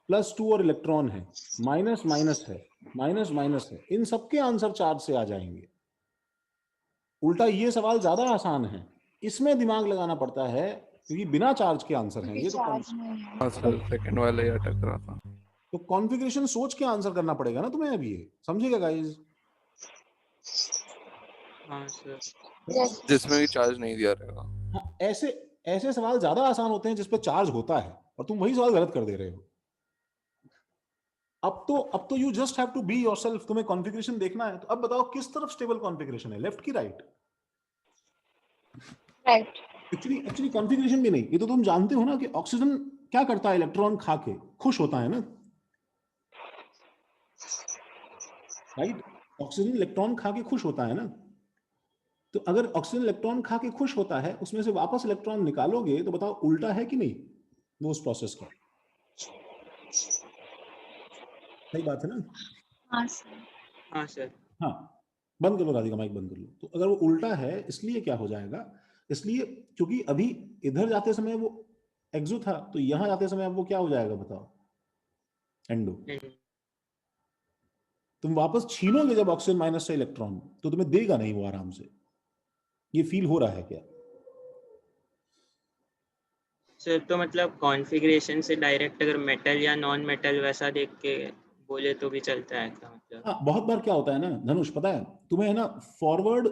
प्लस 2 और इलेक्ट्रॉन है, माइनस माइनस है, माइनस माइनस है, इन सबके आंसर चार्ज से आ जाएंगे। उल्टा ये सवाल ज्यादा आसान है, इसमें दिमाग लगाना पड़ता है, क्योंकि बिना चार्ज के आंसर हैं ये तो। चार्ज नहीं है। हाँ सर, सेकंड वाला ही अटक रहा था। तो कॉन्फ़िगरेशन सोच के आंसर करना पड़ेगा ना तुम्हें अभी, ये समझेगा गाइस? हाँ सर। जिसमें भी चार्ज नहीं दिया रहेगा। हाँ, ऐसे ऐसे सवाल ज्यादा आसान होते हैं जिसपे चार्ज होता है, और तुम वही सवाल गलत कर दे रहे हो। अब तो you just have to be yourself, तुम्हें कॉन्फ़िगरेशन देखना है, तो अब बताओ किस तरफ स्टेबल कॉन्फ़िगरेशन है, लेफ्ट की राइट? राइट। एक्चुअली कॉन्फ़िगरेशन भी नहीं, ये तो तुम जानते हो ना कि ऑक्सीजन क्या करता है, इलेक्ट्रॉन खा के खुश होता है ना, राइट? ऑक्सीजन इलेक्ट्रॉन खा के खुश होता है ना, तो अगर ऑक्सीजन इलेक्ट्रॉन खा के खुश होता है, उसमें से वापस इलेक्ट्रॉन निकालोगे तो बताओ उल्टा है कि नहीं वो उस प्रोसेस का? सही बात है ना? हाँ सर। हाँ सर। हाँ, बंद कर लो राधिका, माइक बंद कर लो। तो अगर वो उल्टा है, इसलिए क्या हो जाएगा, इसलिए क्योंकि अभी इधर जाते समय वो एक्सो था, तो यहां जाते समय अब वो क्या हो जाएगा बताओ, एंडो। तुम वापस छीनोगे जब ऑक्सीजन माइनस से इलेक्ट्रॉन, तो तुम्हें देगा नहीं वो आराम से। ये फील हो रहा है क्या? सर तो मतलब कॉन्फ़िगरेशन से डायरेक्ट अगर मेटल या नॉन मेटल वैसा देख के बोले तो भी चलता है क्या मतलब? हाँ, बहुत बार क्या होता है ना धनुष, पता है तुम्हें, है ना, फॉरवर्ड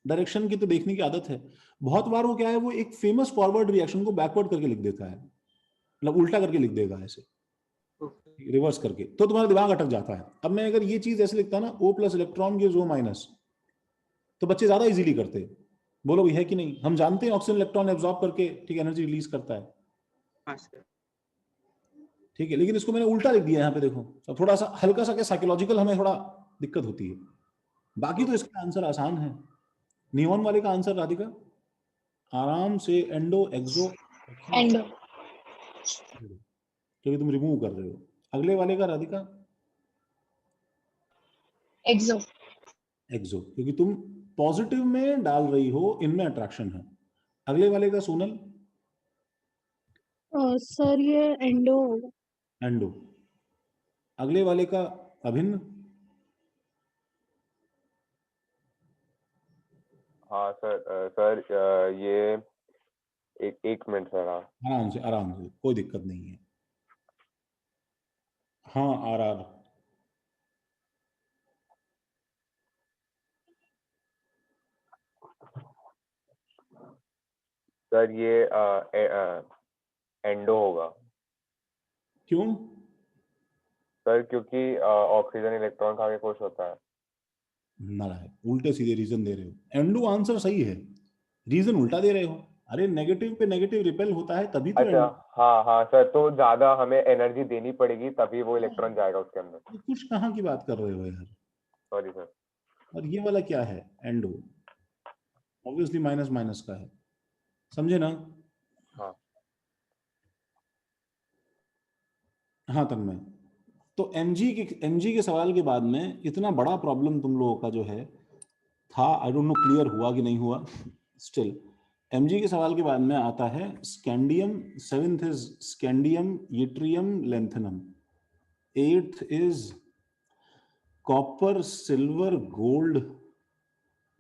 डायरेक्शन की तो देखने की आदत है। बहुत बार वो क्या है, वो एक फेमस फॉरवर्ड रिएक्शन को बैकवर्ड करके लिख देता है, मतलब उल्टा करके लिख देगा ऐसे, रिवर्स करके, तो तुम्हारा दिमाग अटक जाता है। अब मैं अगर ये चीज ऐसे लिखता ना, O plus electron gives O minus, तो बच्चे ज्यादा इजीली करते। बोलो भाई है कि नहीं? हम जानते हैं ऑक्सीजन इलेक्ट्रॉन एब्जॉर्ब करके ठीक एनर्जी रिलीज करता है, हाँ सर। ठीक है, लेकिन इसको मैंने उल्टा लिख दिया यहाँ पे, देखो। अब थोड़ा सा हल्का सा क्या साइकोलॉजिकल हमें थोड़ा दिक्कत होती है, बाकी तो इसका आंसर आसान है। नियॉन वाले का आंसर राधिका, आराम से एंडो एक्सो, एंडो। क्योंकि तुम रिमूव कर रहे हो। अगले वाले का राधिका, एक्सो। एक्सो, क्योंकि तुम पॉजिटिव में डाल रही हो, इनमें अट्रैक्शन है। अगले वाले का सोनल, सर ये एंडो होगा। एंडो। अगले वाले का अभिन्न, हाँ सर, सर ये एक मिनट सर। हाँ आराम से आराम से, कोई दिक्कत नहीं है। हाँ, आर आर, सर ये एंडो होगा क्यों? सर, क्योंकि ऑक्सीजन इलेक्ट्रॉन खा के खुश होता है। नारायण, उल्टे सीधे रीजन दे रहे हो। एंडो आंसर सही है, रीजन उल्टा दे रहे हो। अरे नेगेटिव पे नेगेटिव रिपेल होता है तभी तो अच्छा, एंडो। हाँ हाँ सर, तो ज्यादा हमें एनर्जी देनी पड़ेगी तभी वो इलेक्ट्रॉन जाएगा उसके अंदर। ये कुछ कहाँ की बात कर रहे हो यार? Sorry sir. और ये वाला क्या है, एंडो, ऑब्वियसली माइनस माइनस का है, समझे ना? हाँ हाँ तन्मय, तो एमजी के सवाल के बाद में इतना बड़ा प्रॉब्लम तुम लोगों का जो है था, आई डोंट नो क्लियर हुआ कि नहीं हुआ, स्टिल एमजी के सवाल के बाद में आता है scandium, seventh is scandium yttrium lanthanum, eighth is copper silver gold,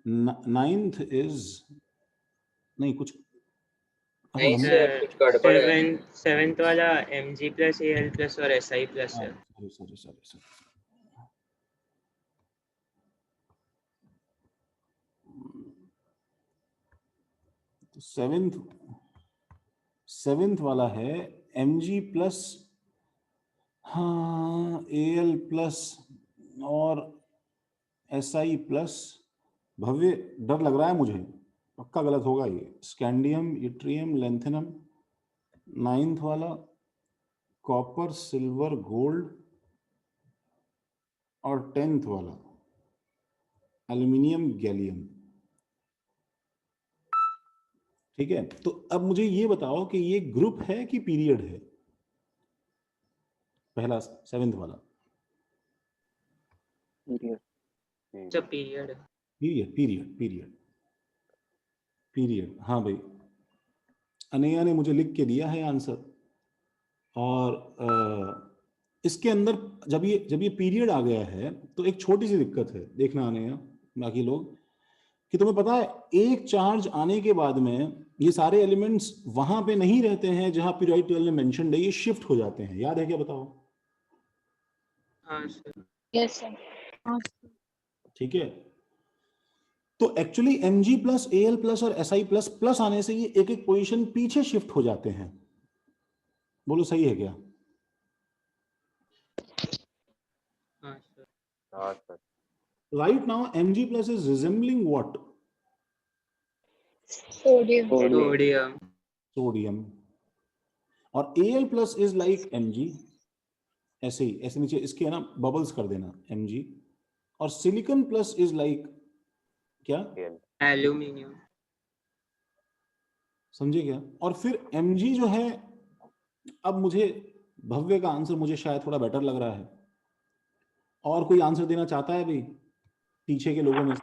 ninth is, नहीं कुछ, अच्छा नहीं नंबर, सर, कुछ गड़बड़ है। सेवेंथ वाला Mg प्लस Al प्लस और Si प्लस है। सॉरी सॉरी सॉरी सॉरी, तो सेवेंथ वाला है Mg प्लस, हाँ Al प्लस और Si प्लस, भव्य डर लग रहा है मुझे, पक्का गलत होगा ये। स्कैंडियम यट्रियम लेंथेनम, नाइन्थ वाला कॉपर सिल्वर गोल्ड, और टेंथ वाला एल्यूमिनियम गैलियम। ठीक है, तो अब मुझे ये बताओ कि ये ग्रुप है कि पीरियड है, पहला सेवेंथ वाला? अच्छा period. Period period period period, हाँ भाई, अनैया ने मुझे लिख के दिया है आंसर। और इसके अंदर जब ये पीरियड आ गया है तो एक छोटी सी दिक्कत है, देखना अनैया बाकी लोग, कि तुम्हें पता है एक चार्ज आने के बाद में ये सारे एलिमेंट्स वहां पे नहीं रहते हैं जहां पीरियोडिक टेबल में मेंशन्ड है, ये शिफ्ट हो जाते हैं, याद है क्या बताओ? हाँ सर। Yes sir. ठीक है, तो actually Mg plus Al plus और Si प्लस प्लस आने से ये एक एक पोजीशन पीछे शिफ्ट हो जाते हैं। बोलो सही है क्या? हाँ सर। हाँ sir. Right now Mg plus is resembling what? Sodium sodium sodium. और Al plus is like Mg, ऐसे ही, ऐसे नीचे इसके है ना बबल्स कर देना Mg। और सिलिकॉन प्लस इज लाइक क्या, एल्यूमिनियम। समझे क्या? और फिर Mg जो है, अब मुझे भव्य का आंसर मुझे शायद थोड़ा बेटर लग रहा है। और कोई आंसर देना चाहता है भाई पीछे के लोगों में से?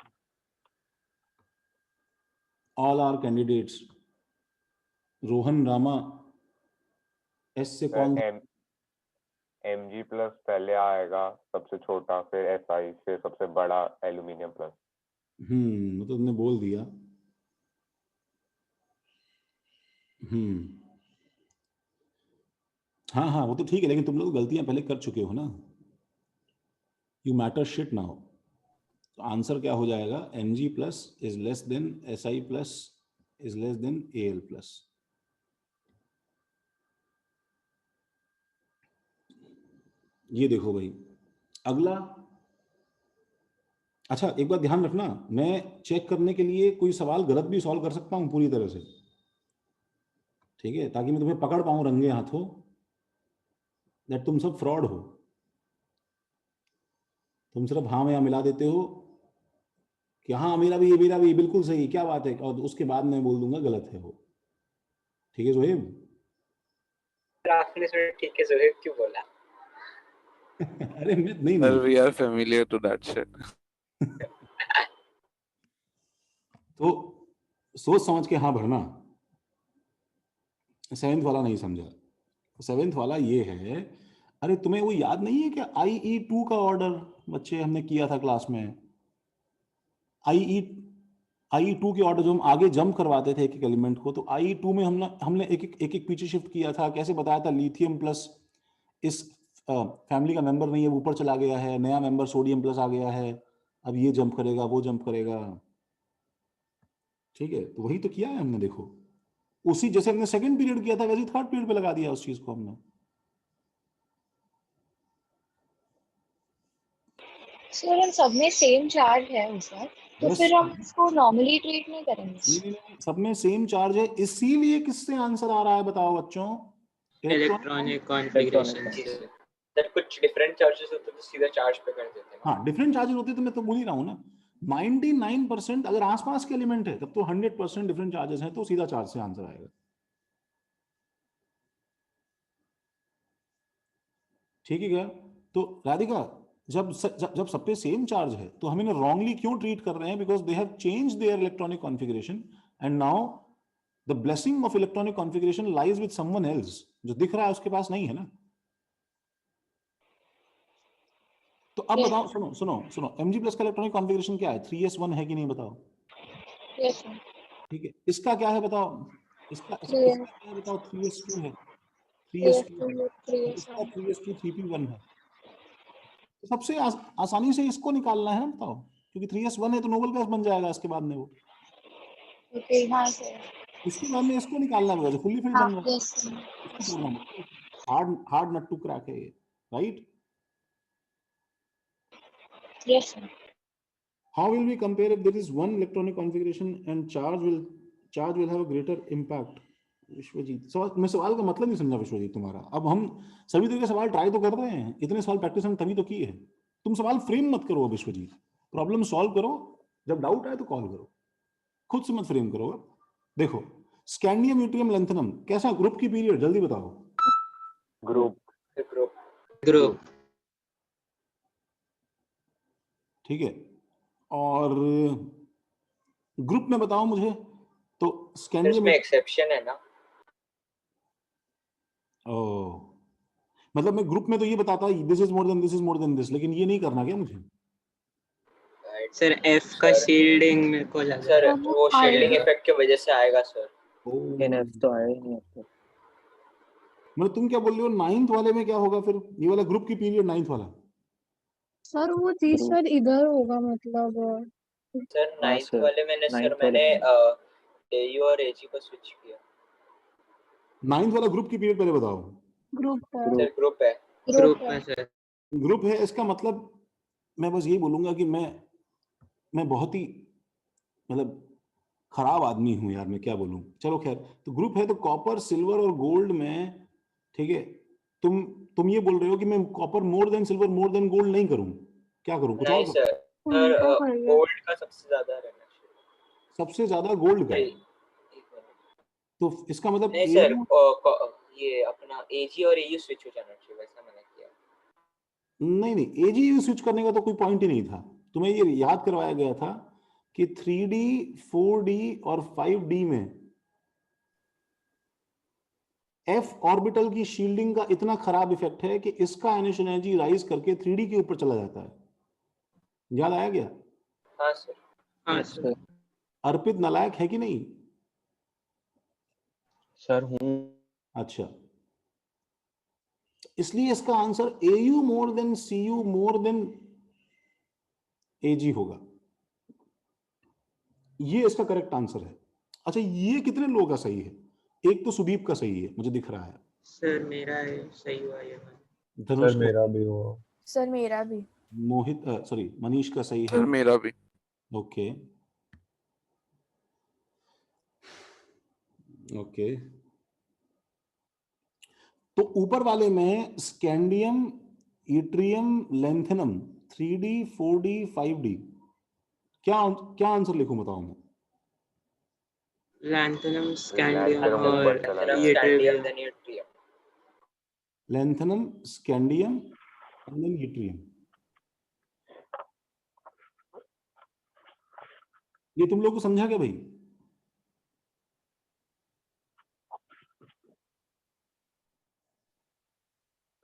All are candidates. Rohan Rama, S से कौन? Mg प्लस पहले आएगा सबसे छोटा, फिर Si, फिर सबसे बड़ा एल्यूमिनियम प्लस। तो तुमने बोल दिया। हाँ हाँ वो तो ठीक है, लेकिन तुम लोग गलतियां पहले कर चुके हो ना। You matter shit now. तो आंसर क्या हो जाएगा? Mg plus is less than Si plus is less than Al plus. ये देखो भाई अगला। अच्छा एक बात ध्यान रखना, मैं चेक करने के लिए कोई सवाल गलत भी सॉल्व कर सकता हूं पूरी तरह से, ठीक है, ताकि मैं तुम्हें पकड़ पाऊं रंगे हाथों दैट तुम सब फ्रॉड हो। तुम सिर्फ हाँ में या मिला देते हो कि हाँ मेरा भी ये बिल्कुल सही, क्या बात है, और उसके बाद मैं बोल दूंगा गलत है वो। ठीक है जोहेब? आपने इसमें ठीक है जोहेब क्यों बोला? अरे मैं नहीं Sir, नहीं we are familiar to that shit. तो सोच समझ के हाँ भरना। 7th वाला नहीं समझा। 7th वाला ये है, अरे तुम्हें वो याद नहीं है क्या IE2 का ऑर्डर बच्चे हमने किया था क्लास में? IE2 के ऑर्डर जो हम आगे जंप करवाते थे एक एक एलिमेंट को, तो IE2 में हमने एक एक पीछे शिफ्ट किया था। कैसे बताया था? लिथियम प्लस इस फैमिली का मेंबर नहीं है, वो ऊपर चला गया है, नया मेंबर सोडियम प्लस आ गया है, अब ये जंप करेगा वो जंप करेगा। ठीक है, तो वही तो किया है हमने। देखो उसी जैसे हमने सेकंड पीरियड किया था वैसे थर्ड पीरियड पे लगा दिया उस चीज को हमने। सर इन सब में सेम चार्ज है सर, तो Yes. फिर हम इसको नॉर्मली ट्रीट नहीं करेंगे? नहीं, सब में सेम चार्ज है, इसीलिए किससे आंसर आ रहा है बताओ बच्चों? इलेक्ट्रॉनिक कॉन्फ़िगरेशन से। सर कुछ डिफरेंट चार्जेस होते तो सीधा चार्ज पे कर देते हैं। हाँ डिफरेंट चार्जेस होते तो मैं तो बोल ही रहा हूँ ना। 99% अगर आसपास के एलिमेंट है तब तो 100% डिफरेंट चार्जेस हैं, तो सीधा चार्ज से आंसर आएगा। ठीक है क्या? तो राधिका जब सब पे सेम चार्ज है तो हमें रॉन्गली क्यों ट्रीट कर रहे हैं? Because they have changed there electronic configuration and now the blessing of electronic configuration lies with someone else. जो दिख रहा है उसके पास नहीं है ना। तो अब Yes. बताओ, सुनो सुनो सुनो, Mg प्लस का इलेक्ट्रॉनिक कॉन्फ़िगरेशन क्या है? 3s1 है कि नहीं बताओ? Yes, sir. ठीक है, इसका क्या है बताओ? इसका Three इसका क्या है बताओ? 3s2 है, 3s2 है, इसका 3s2 3p1 है। तो सबसे आसानी से इसको निकालना है ना, बताओ, क्योंकि 3s1 है तो नोबल गैस बन जाएगा इसके बाद में वो। Okay, हाँ सर। इसके बाद में इसको निकालना है, फुल्ली फिल्ड हाँ, बन रहा है। yes, sir. इसको छोड़ना मत, हार्ड नट टू क्रैक है ये, right? Yes, sir. How will we compare if there is one electronic configuration and charge will have a greater impact? Vishwajit, मैं सवाल का मतलब नहीं समझा विश्वजीत तुम्हारा। अब हम सभी तरह के सवाल ट्राई तो कर रहे हैं, इतने सवाल प्रैक्टिस हम तभी तो की है। तुम सवाल फ्रेम मत करो विश्वजीत, प्रॉब्लम सॉल्व करो, जब डाउट आए तो कॉल करो, खुद से मत फ्रेम करो। देखो स्कैंडियम यूट्रियम लैंथेनम कैसा ग्रुप की पीरियड, जल्दी बताओ। ग्रुप। ठीक है, और ग्रुप में बताओ मुझे तो स्कैंडियम इसमें एक्सेप्शन है ना। मतलब मैं ग्रुप में तो ये बताता this is more than this is more than this, लेकिन ये नहीं करना क्या मुझे? सर एफ का शील्डिंग मेरे को लगा। सर वो शील्डिंग इफेक्ट की वजह से आएगा सर। एफ तो आया ही नहीं अब तक। मतलब तुम क्या बोल रहे हो 9th वाले में क्या होगा फिर? ये वाला ग्रुप की पीरियड 9th वाला सर वो चीज सर इधर होगा मतलब सर 9th वाले मैंने AU और AG को स्विच किया। 9th वाला ग्रुप की पीरियड पहले बताओ। ग्रुप सर ग्रुप है। ग्रुप में सर ग्रुप है, इसका मतलब मैं बस यही बोलूंगा कि मैं बहुत ही मतलब खराब आदमी हूं यार मैं, क्या बोलूं। चलो खैर, तो ग्रुप है तो कॉपर सिल्वर और गोल्ड में, ठीक है। तुम ये बोल रहे हो कि मैं copper more than silver more than gold नहीं करूं, क्या करूं, कुछ और नहीं करूं? सर, उल्टा कर लो। गोल्ड का सबसे ज्यादा रहना चाहिए। सबसे ज्यादा गोल्ड का, नहीं, एक मिनट। तो इसका मतलब नहीं सर, AU ये अपना एजी और एयू स्विच हो जाना चाहिए, वैसा मैंने किया। नहीं नहीं, AGU स्विच करने का तो कोई पॉइंट ही नहीं था। तुम्हें ये याद करवाया गया था कि 3D 4D और 5D में F ऑर्बिटल की शील्डिंग का इतना खराब इफेक्ट है कि इसका आयनेशन एनर्जी राइज करके 3D के ऊपर चला जाता है। याद आया गया? हाँ सर। हाँ सर। अर्पित नालायक है कि नहीं? सर हूँ। अच्छा, इसलिए इसका answer AU more than CU more than AG होगा। ये इसका करेक्ट आंसर है। अच्छा, ये कितने लोगों का सही है? एक तो सुदीप का सही है, मुझे दिख रहा है। सर मेरा है, सही हुआ ये वाला। धनुष सर का, मेरा भी हुआ। सर मेरा भी। मोहित सॉरी मनीष का सही सर है। मेरा भी। ओके ओके, तो ऊपर वाले में scandium, yttrium, lanthanum 3D 4D 5D, क्या क्या आंसर लिखूं बताओ मैं? लैंथेनम, स्कैंडियम लैंथेनम और ऊपर चला लैंथेनम, गया। Scandium, then yttrium. Lanthanum, scandium and then yttrium. ये तुम लोग को समझा क्या भाई?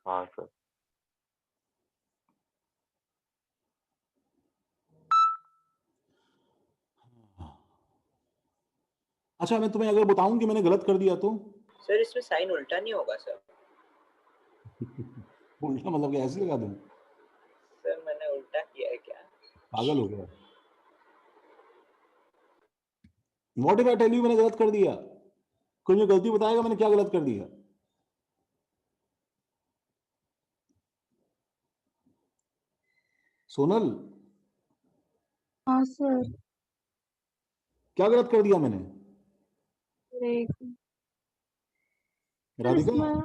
हाँ सर। अच्छा, मैं तुम्हें अगर बताऊं कि मैंने गलत कर दिया तो? सर इसमें साइन उल्टा नहीं होगा सर? उल्टा मतलब क्या, ऐसे लगा दूं? सर मैंने उल्टा किया है क्या? पागल हो गया? What if I tell you मैंने गलत कर दिया? कोई मुझे गलती बताएगा मैंने क्या गलत कर दिया? सोनल, हाँ सर। क्या गलत कर दिया मैंने? एक राधिका? इसमें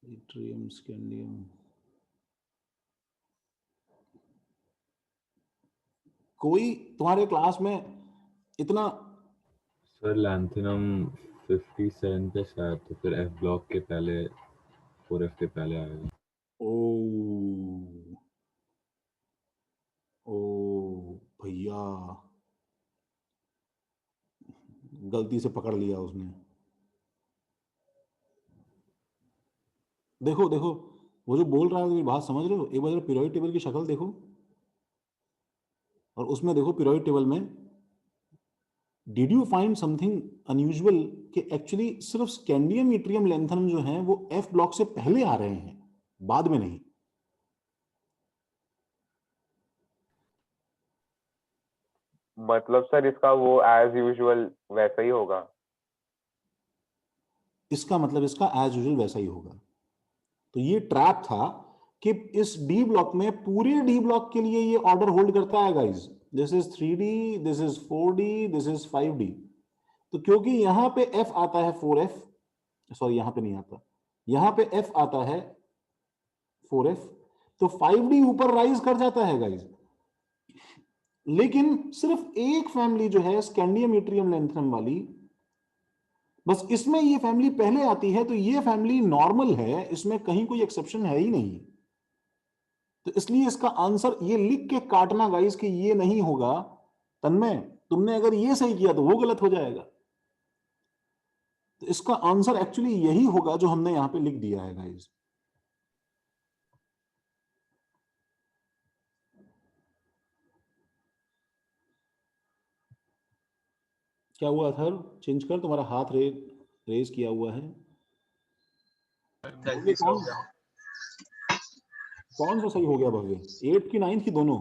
इट्रियम, स्कैंडियम, कोई तुम्हारे क्लास में इतना? सर लैंथेनम 57 पे शायद, तो फिर F ब्लॉक के पहले 4F के पहले आएगा। ओ भैया, गलती से पकड़ लिया उसने। देखो देखो, वो जो बोल रहा है मेरी बात समझ रहे हो? एक बार पीरियोडिक टेबल की शक्ल देखो, और उसमें देखो पीरियोडिक टेबल में did you find something unusual कि एक्चुअली सिर्फ स्कैंडियम, इट्रियम, लेंथेनम जो हैं वो F ब्लॉक से पहले आ रहे हैं, बाद में नहीं। मतलब सर इसका वो एज यूजुअल वैसा ही होगा। इसका मतलब इसका एज यूजुअल वैसा ही होगा। तो ये ट्रैप था कि इस डी ब्लॉक में, पूरे डी ब्लॉक के लिए ये ऑर्डर होल्ड करता है guys. This is 3D, this is 4D, this is 5D। तो क्योंकि यहां पे F आता है 4F, सॉरी यहां पे नहीं आता, यहां पे F आता है 4F, तो 5D ऊपर राइज कर जाता है गाइस। लेकिन सिर्फ एक फैमिली जो है स्कैंडियम, इट्रियम, लेंथेनम वाली, बस इसमें ये फैमिली पहले आती है, तो ये फैमिली नॉर्मल है, इसमें कहीं कोई एक्सेप्शन है ही नहीं। तो इसलिए इसका आंसर ये लिख के काटना गाइस कि ये नहीं होगा। तन्मय, तुमने अगर ये सही किया तो वो गलत हो जाएगा। तो इसका आंसर एक्चुअली यही होगा जो हमने यहां पे लिख दिया है गाइस। क्या हुआ सर? चेंज कर, तुम्हारा हाथ रेज किया हुआ है। गलती से हो कौन गया। कौन सा सही हो गया भव्य? 8th की 9th की दोनों?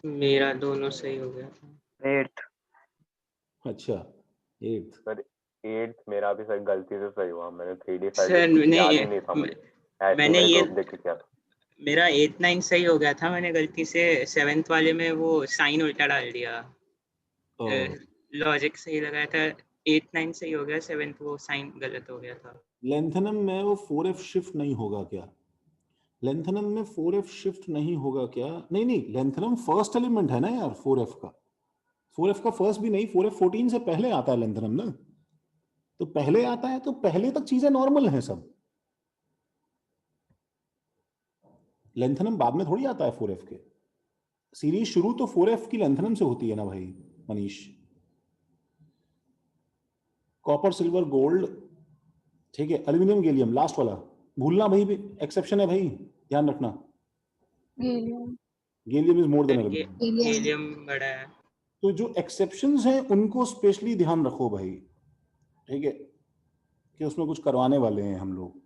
मेरा दोनों सही हो गया था। 8th। अच्छा 8th। सर 8th मेरा भी सर गलती से सही हुआ। मैंने 3D सर 5D याद ही नहीं, नहीं था मुझे। ऐसे मैंने मैंने ये ग्रुप देख के किया था। मेरा 8 9 सही हो गया था, मैंने गलती से 7th वाले में वो साइन उल्टा डाल दिया। लॉजिक सही लगाया था, 8 9 सही हो गया, 7th वो साइन गलत हो गया था। लेंथनम में वो 4f शिफ्ट नहीं होगा क्या? लेंथनम में 4f शिफ्ट नहीं होगा क्या? नहीं नहीं, लेंथनम फर्स्ट एलिमेंट है ना यार 4f का। 4f का फर्स्ट भी नहीं, 4f 14 से पहले आता है लेंथनम ना। तो पहले आता है तो पहले तक चीजें नॉर्मल हैं सब। लेंथनम बाद में थोड़ी आता है 4f के। सीरीज शुरू तो 4f की लेंथनम से होती है ना भाई मनीष। कॉपर सिल्वर गोल्ड, ठीक है, एल्यूमिनियम गैलियम लास्ट वाला भूलना भाई, एक्सेप्शन है भाई, ध्यान रखना। Gallium gallium is more than aluminium. Gallium बड़ा है। तो जो एक्सेप्शंस हैं उनको स्पेशली ध्यान रखो भाई, ठीक है, कि उसमें कुछ करवाने वाले हैं हम लोग।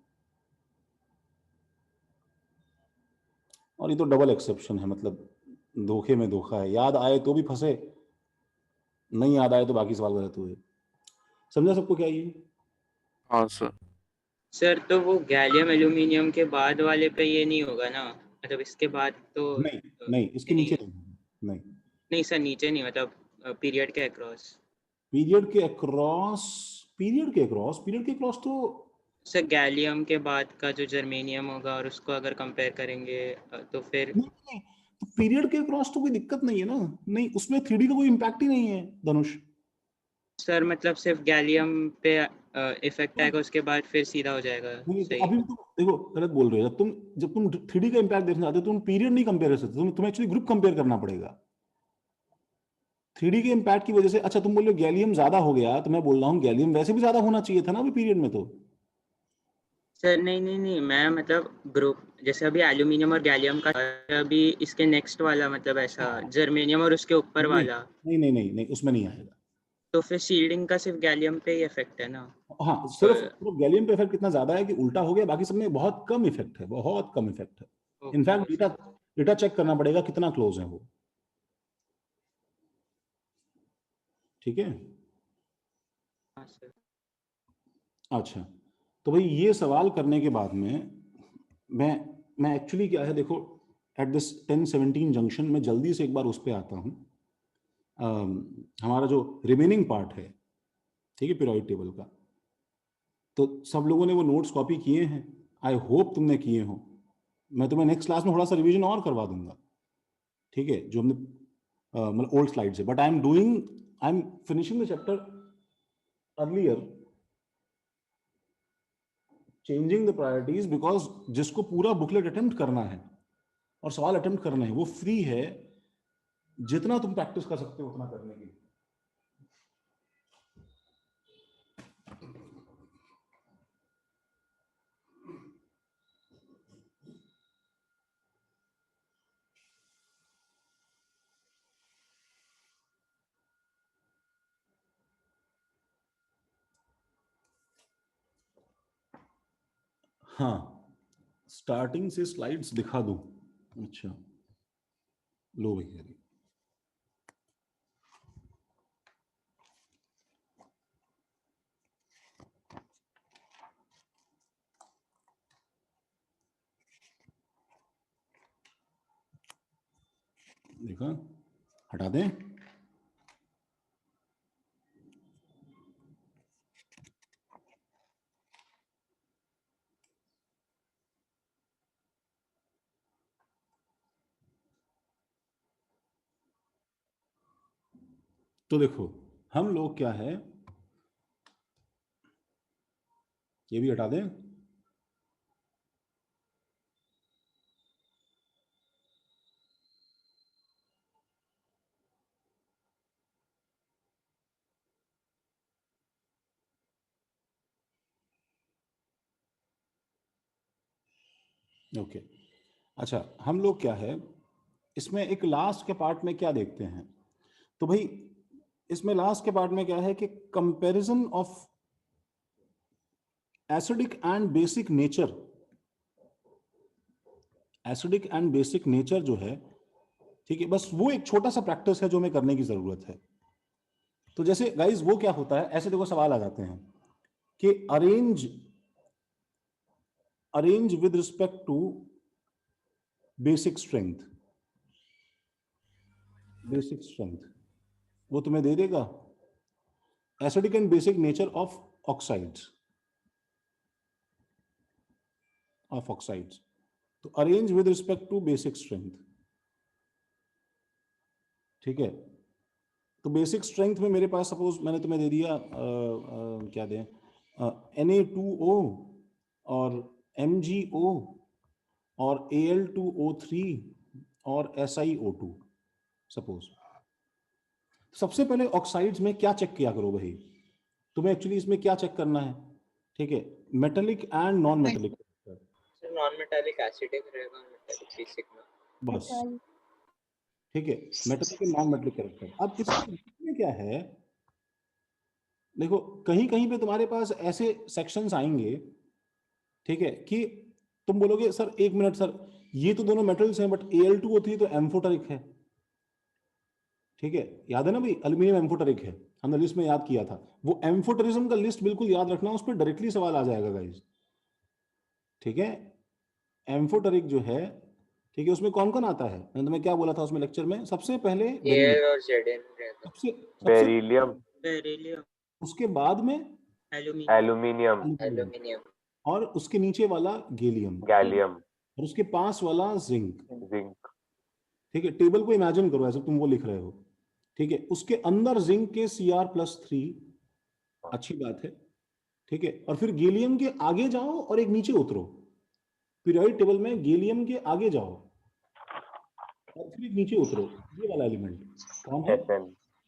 और ये तो डबल एक्सेप्शन है, मतलब धोखे में धोखा है, याद आए तो भी फंसे, नहीं याद आए तो बाकी सवाल गलत हुए। समझा सबको क्या ये? हाँ सर। सर तो वो गैलियम एल्यूमिनियम के बाद वाले पे ये नहीं होगा ना, मतलब इसके बाद तो नहीं नहीं, इसके नीचे नहीं। नहीं सर, नीचे नहीं, मतलब पीरियड के अक्रॉस। पीरियड के अक्रॉस, पीरियड के अक्रॉस, पीरियड के अक्रॉस तो सर गैलियम के बाद का जो जर्मेनियम होगा और उसको अगर कंपेयर करेंगे तो फिर नहीं, तो पीरियड के अक्रॉस तो कोई दिक्कत नहीं है ना। नहीं, उसमें 3D का कोई इम्पैक्ट ही नहीं है धनुष। सर मतलब सिर्फ गैलियम पे इफेक्ट आएगा, उसके बाद फिर सीधा हो जाएगा। नहीं, तो सही। अभी तुम देखो गलत बोल रहे हो। जब तुम 3D का इम्पैक्ट देखना चाहते हो तुम पीरियड नहीं कंपेयर कर सकते, तुम्हें एक्चुअली ग्रुप कंपेयर करना पड़ेगा 3D के इम्पैक्ट की वजह से। अच्छा तुम बोल रहे हो गैलियम ज्यादा हो गया, तो मैं बोल रहा हूँ गैलियम वैसे भी ज्यादा होना चाहिए था ना अभी पीरियड में तो। सर नहीं नहीं नहीं, मैं मतलब ग्रुप जैसे अभी एल्यूमिनियम और गैलियम का, अभी इसके नेक्स्ट वाला मतलब ऐसा जर्मेनियम और उसके ऊपर वाला, नहीं नहीं नहीं नहीं, उसमें नहीं आएगा। तो फिर शील्डिंग का सिर्फ गैलियम पे ही इफेक्ट है ना। हाँ, सिर्फ गैलियम पे इफेक्ट कितना ज्यादा है कि उल्टा हो गया, बाकी सब में बहुत कम इफेक्ट है, बहुत कम इफेक्ट है। इनफैक्ट डेटा चेक करना पड़ेगा कितना क्लोज है वो, ठीक है। हाँ सर। अच्छा, तो भाई ये सवाल करने के बाद में मैं एक्चुअली क्या है देखो, एट दिस 10-17 जंक्शन में जल्दी से एक बार उस पे आता हूँ। हमारा जो रिमेनिंग पार्ट है, ठीक है, पीरियोडिक टेबल का, तो सब लोगों ने वो नोट्स कॉपी किए हैं, आई होप तुमने किए हो। मैं तुम्हें नेक्स्ट क्लास में थोड़ा सा रिवीजन और करवा दूंगा, ठीक है, जो हमने मतलब ओल्ड स्लाइड से। But I am finishing the chapter earlier, changing the priorities, because जिसको पूरा बुकलेट अटेम्प्ट करना है और सवाल अटेम्प्ट करना है वो फ्री है, जितना तुम प्रैक्टिस कर सकते हो उतना करने के लिए। हाँ, स्टार्टिंग से स्लाइड्स दिखा दूं? अच्छा, लो भैया, देखा, हटा दें। तो देखो हम लोग क्या है, ये भी हटा दें। ओके, अच्छा हम लोग क्या है इसमें एक लास्ट के पार्ट में क्या देखते हैं, तो भाई इसमें लास्ट के पार्ट में क्या है कि comparison of acidic and basic nature, acidic and basic nature जो है, ठीक है, बस वो एक छोटा सा प्रैक्टिस है जो हमें करने की जरूरत है। तो जैसे गाइस वो क्या होता है, ऐसे देखो सवाल आ जाते हैं कि arrange with respect to basic strength, basic strength वो तुम्हें दे देगा acidic and basic nature of oxides, तो arrange with respect to basic strength. ठीक है, तो बेसिक स्ट्रेंथ में मेरे पास सपोज मैंने तुम्हें दे दिया क्या दें, Na2O और MgO और Al2O3 और SiO2 सपोज। सबसे पहले ऑक्साइड्स में क्या चेक किया करो भाई, तुम्हें एक्चुअली इसमें क्या चेक करना है, ठीक है, metallic and non metallic. Sir non metallic acidic रहेगा, मेटालिक बेसिक में बस ठीक है, metallic and non metallic character. अब इसमें क्या है, देखो कहीं कहीं पे तुम्हारे पास ऐसे सेक्शंस आएंगे, ठीक है, कि तुम बोलोगे सर एक मिनट सर, ये तो दोनों मेटल्स हैं बट Al2O3 तो एम्फोटेरिक है। ठीक है, याद है ना भाई, एल्यूमिनियम एम्फोटेरिक है, हमने लिस्ट में याद किया था। वो एम्फोटेरिज्म का लिस्ट बिल्कुल याद रखना, उस पर डायरेक्टली सवाल आ जाएगा गाइस। ठीक है, एम्फोटेरिक जो है, ठीक है, उसमें कौन कौन आता है, मैंने तुम्हें क्या बोला था उसमें लेक्चर में, सबसे पहले Al और Zn रहेगा, बेरिलियम, बेरिलियम, उसके बाद में एल्यूमिनियम, एल्यूमिनियम, और उसके नीचे वाला गैलियम, गैलियम, और उसके पास वाला जिंक। जिंक। ठीक है, टेबल को इमेजिन करो ऐसे तुम वो लिख रहे हो। ठीक है, उसके अंदर जिंक के Cr+3, अच्छी बात है। ठीक है, और फिर गैलियम के आगे जाओ और एक नीचे उतरो, पीरियोडिक टेबल में गैलियम के आगे जाओ और फिर एक नीचे उतरो, ये वाला एलिमेंट कौन है,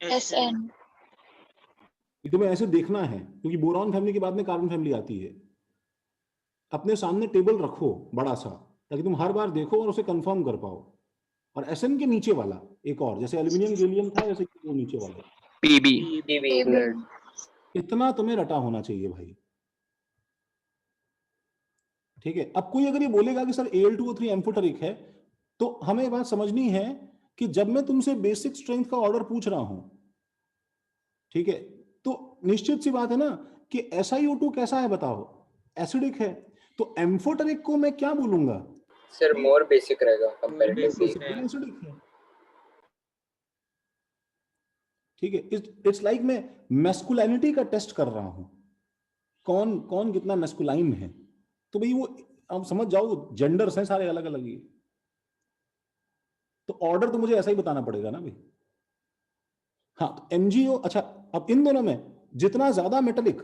Sn। ये तुम्हें ऐसे देखना है क्योंकि बोरॉन फैमिली के बाद में कार्बन फैमिली आती है। अपने सामने टेबल रखो बड़ा सा, ताकि तुम हर बार देखो और उसे कंफर्म कर पाओ। और Sn के नीचे वाला एक और, जैसे एल्यूमिनियम गैलियम था वैसे वो नीचे वाला Pb, इतना तुम्हें रटा होना चाहिए भाई। ठीक है, अब कोई अगर ये बोलेगा कि सर Al2O3 एम्फोटेरिक है, तो हमें बात समझनी है कि जब मैं तुमसे बेसिक स्ट्रेंथ का ऑर्डर पूछ रहा हूं, ठीक है, तो निश्चित सी बात है ना कि SiO2 कैसा है बताओ, एसिडिक है, तो एम्फोटेरिक को मैं क्या बोलूंगा, सर मोर बेसिक रहेगा कंपैरेटिवली, एसिडिक है। ठीक है, इट्स लाइक मैं मैस्कुलिनिटी का टेस्ट कर रहा हूं, कौन कौन कितना मैस्कुलाइन है। तो भाई वो आप समझ जाओ, जेंडर्स हैं सारे अलग अलग ही, तो ऑर्डर तो मुझे ऐसा ही बताना पड़ेगा ना भाई। हाँ, तो MgO, अच्छा अब इन दोनों में जितना ज्यादा मेटेलिक,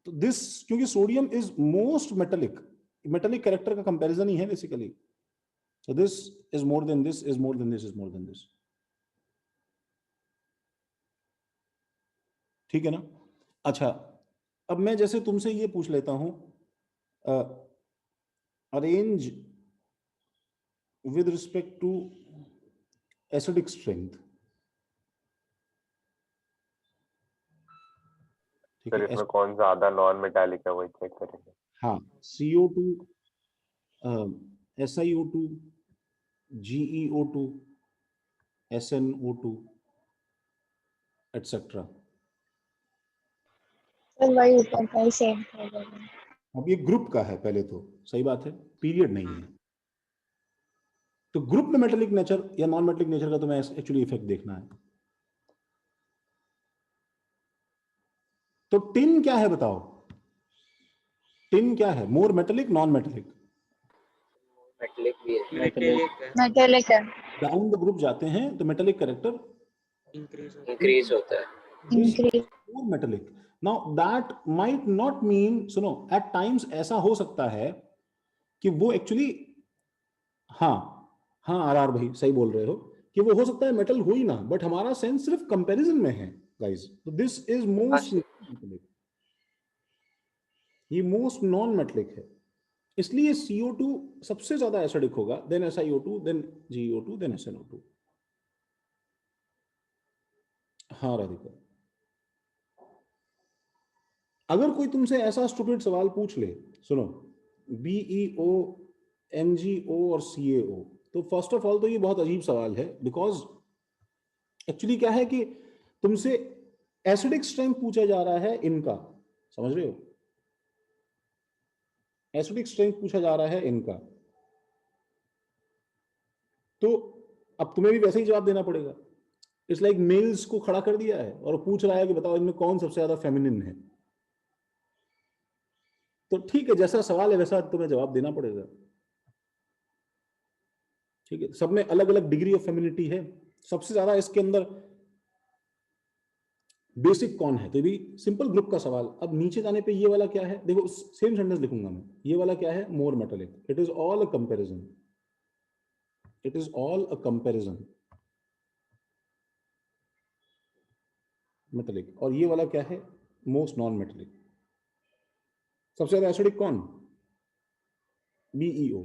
तो दिस, क्योंकि sodium is most metallic, metallic character का कंपैरिजन ही है basically, so this is more than this is more than this is more than this। ठीक है ना। अच्छा, अब मैं जैसे तुमसे ये पूछ लेता हूं, arrange with respect to acidic strength. ठीक सर है, इसमें कौन ज्यादा नॉन मेटालिक है वही चेक करेंगे। हाँ, CO2, SiO2, GeO2, SnO2 etcetera. Sir वही ऊपर का ही सेम है। अब ये ग्रुप का है पहले तो, सही बात है, पीरियड नहीं है। तो ग्रुप में मेटेलिक नेचर या नॉन मेटेलिक नेचर का तुम्हें एक्चुअली इफेक्ट देखना है। तो टिन क्या है बताओ, टिन क्या है, मोर मेटेलिक नॉन मेटेलिक? मेटलिक भी है, मेटेलिक है। डाउन द ग्रुप जाते हैं तो मेटेलिक कैरेक्टर इंक्रीज होता है, increase. More metallic. Now that might not mean, सुनो, एट टाइम्स ऐसा हो सकता है कि वो एक्चुअली, हाँ हाँ RR भाई सही बोल रहे हो, कि वो हो सकता है मेटल हो ही ना, बट हमारा सेंस सिर्फ कंपैरिजन में है गाइस। तो दिस इज मोस्ट मेटेलिक, ये मोस्ट नॉन मेटेलिक है, इसलिए CO2 सबसे ज्यादा एसिडिक होगा, then SiO2, then GeO2, then SnO2। हाँ राधिका, अगर कोई तुमसे ऐसा स्टूपिड सवाल पूछ ले, सुनो, BeO, MgO और CaO, तो फर्स्ट ऑफ ऑल तो ये बहुत अजीब सवाल है, बिकॉज एक्चुअली क्या है कि तुमसे एसिडिक स्ट्रेंथ पूछा जा रहा है इनका, समझ रहे हो, एसिडिक स्ट्रेंथ पूछा जा रहा है इनका। तो अब तुम्हें भी वैसे ही जवाब देना पड़ेगा। इट्स लाइक मेल्स को खड़ा कर दिया है और पूछ रहा है कि बताओ इनमें कौन सबसे ज्यादा फेमिनिन है। तो ठीक है, जैसा सवाल है वैसा तुम्हें जवाब देना पड़ेगा। ठीक है, सब में अलग अलग डिग्री ऑफ फेमिनिटी है। सबसे ज्यादा इसके अंदर बेसिक कौन है, तो भी सिंपल ग्रुप का सवाल। अब नीचे जाने पे ये वाला क्या है, देखो सेम सेंटेंस लिखूंगा मैं। ये वाला क्या है, मोर metallic. It is all a comparison, it is all a comparison metallic. और ये वाला क्या है, मोस्ट नॉन मेटालिक। सबसे ज्यादा एसिडिक कौन, बीईओ।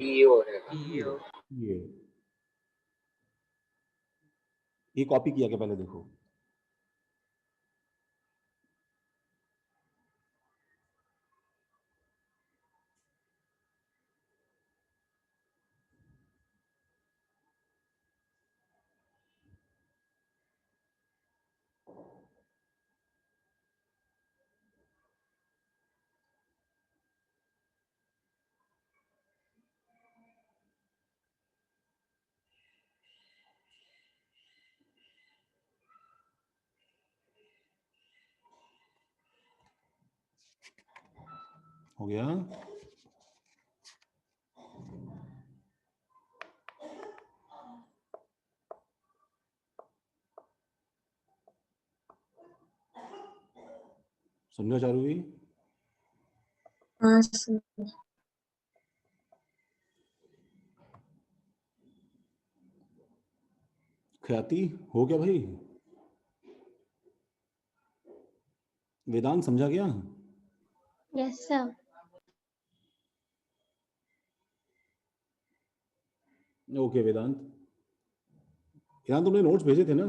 ये कॉपी किया क्या पहले देखो। हो गया। समझा चारू भी। हाँ सर। ख्याति हो गया भाई, वेदांत समझा गया। Yes sir. ओके वेदांत, वेदांत तुमने नोट्स भेजे थे ना।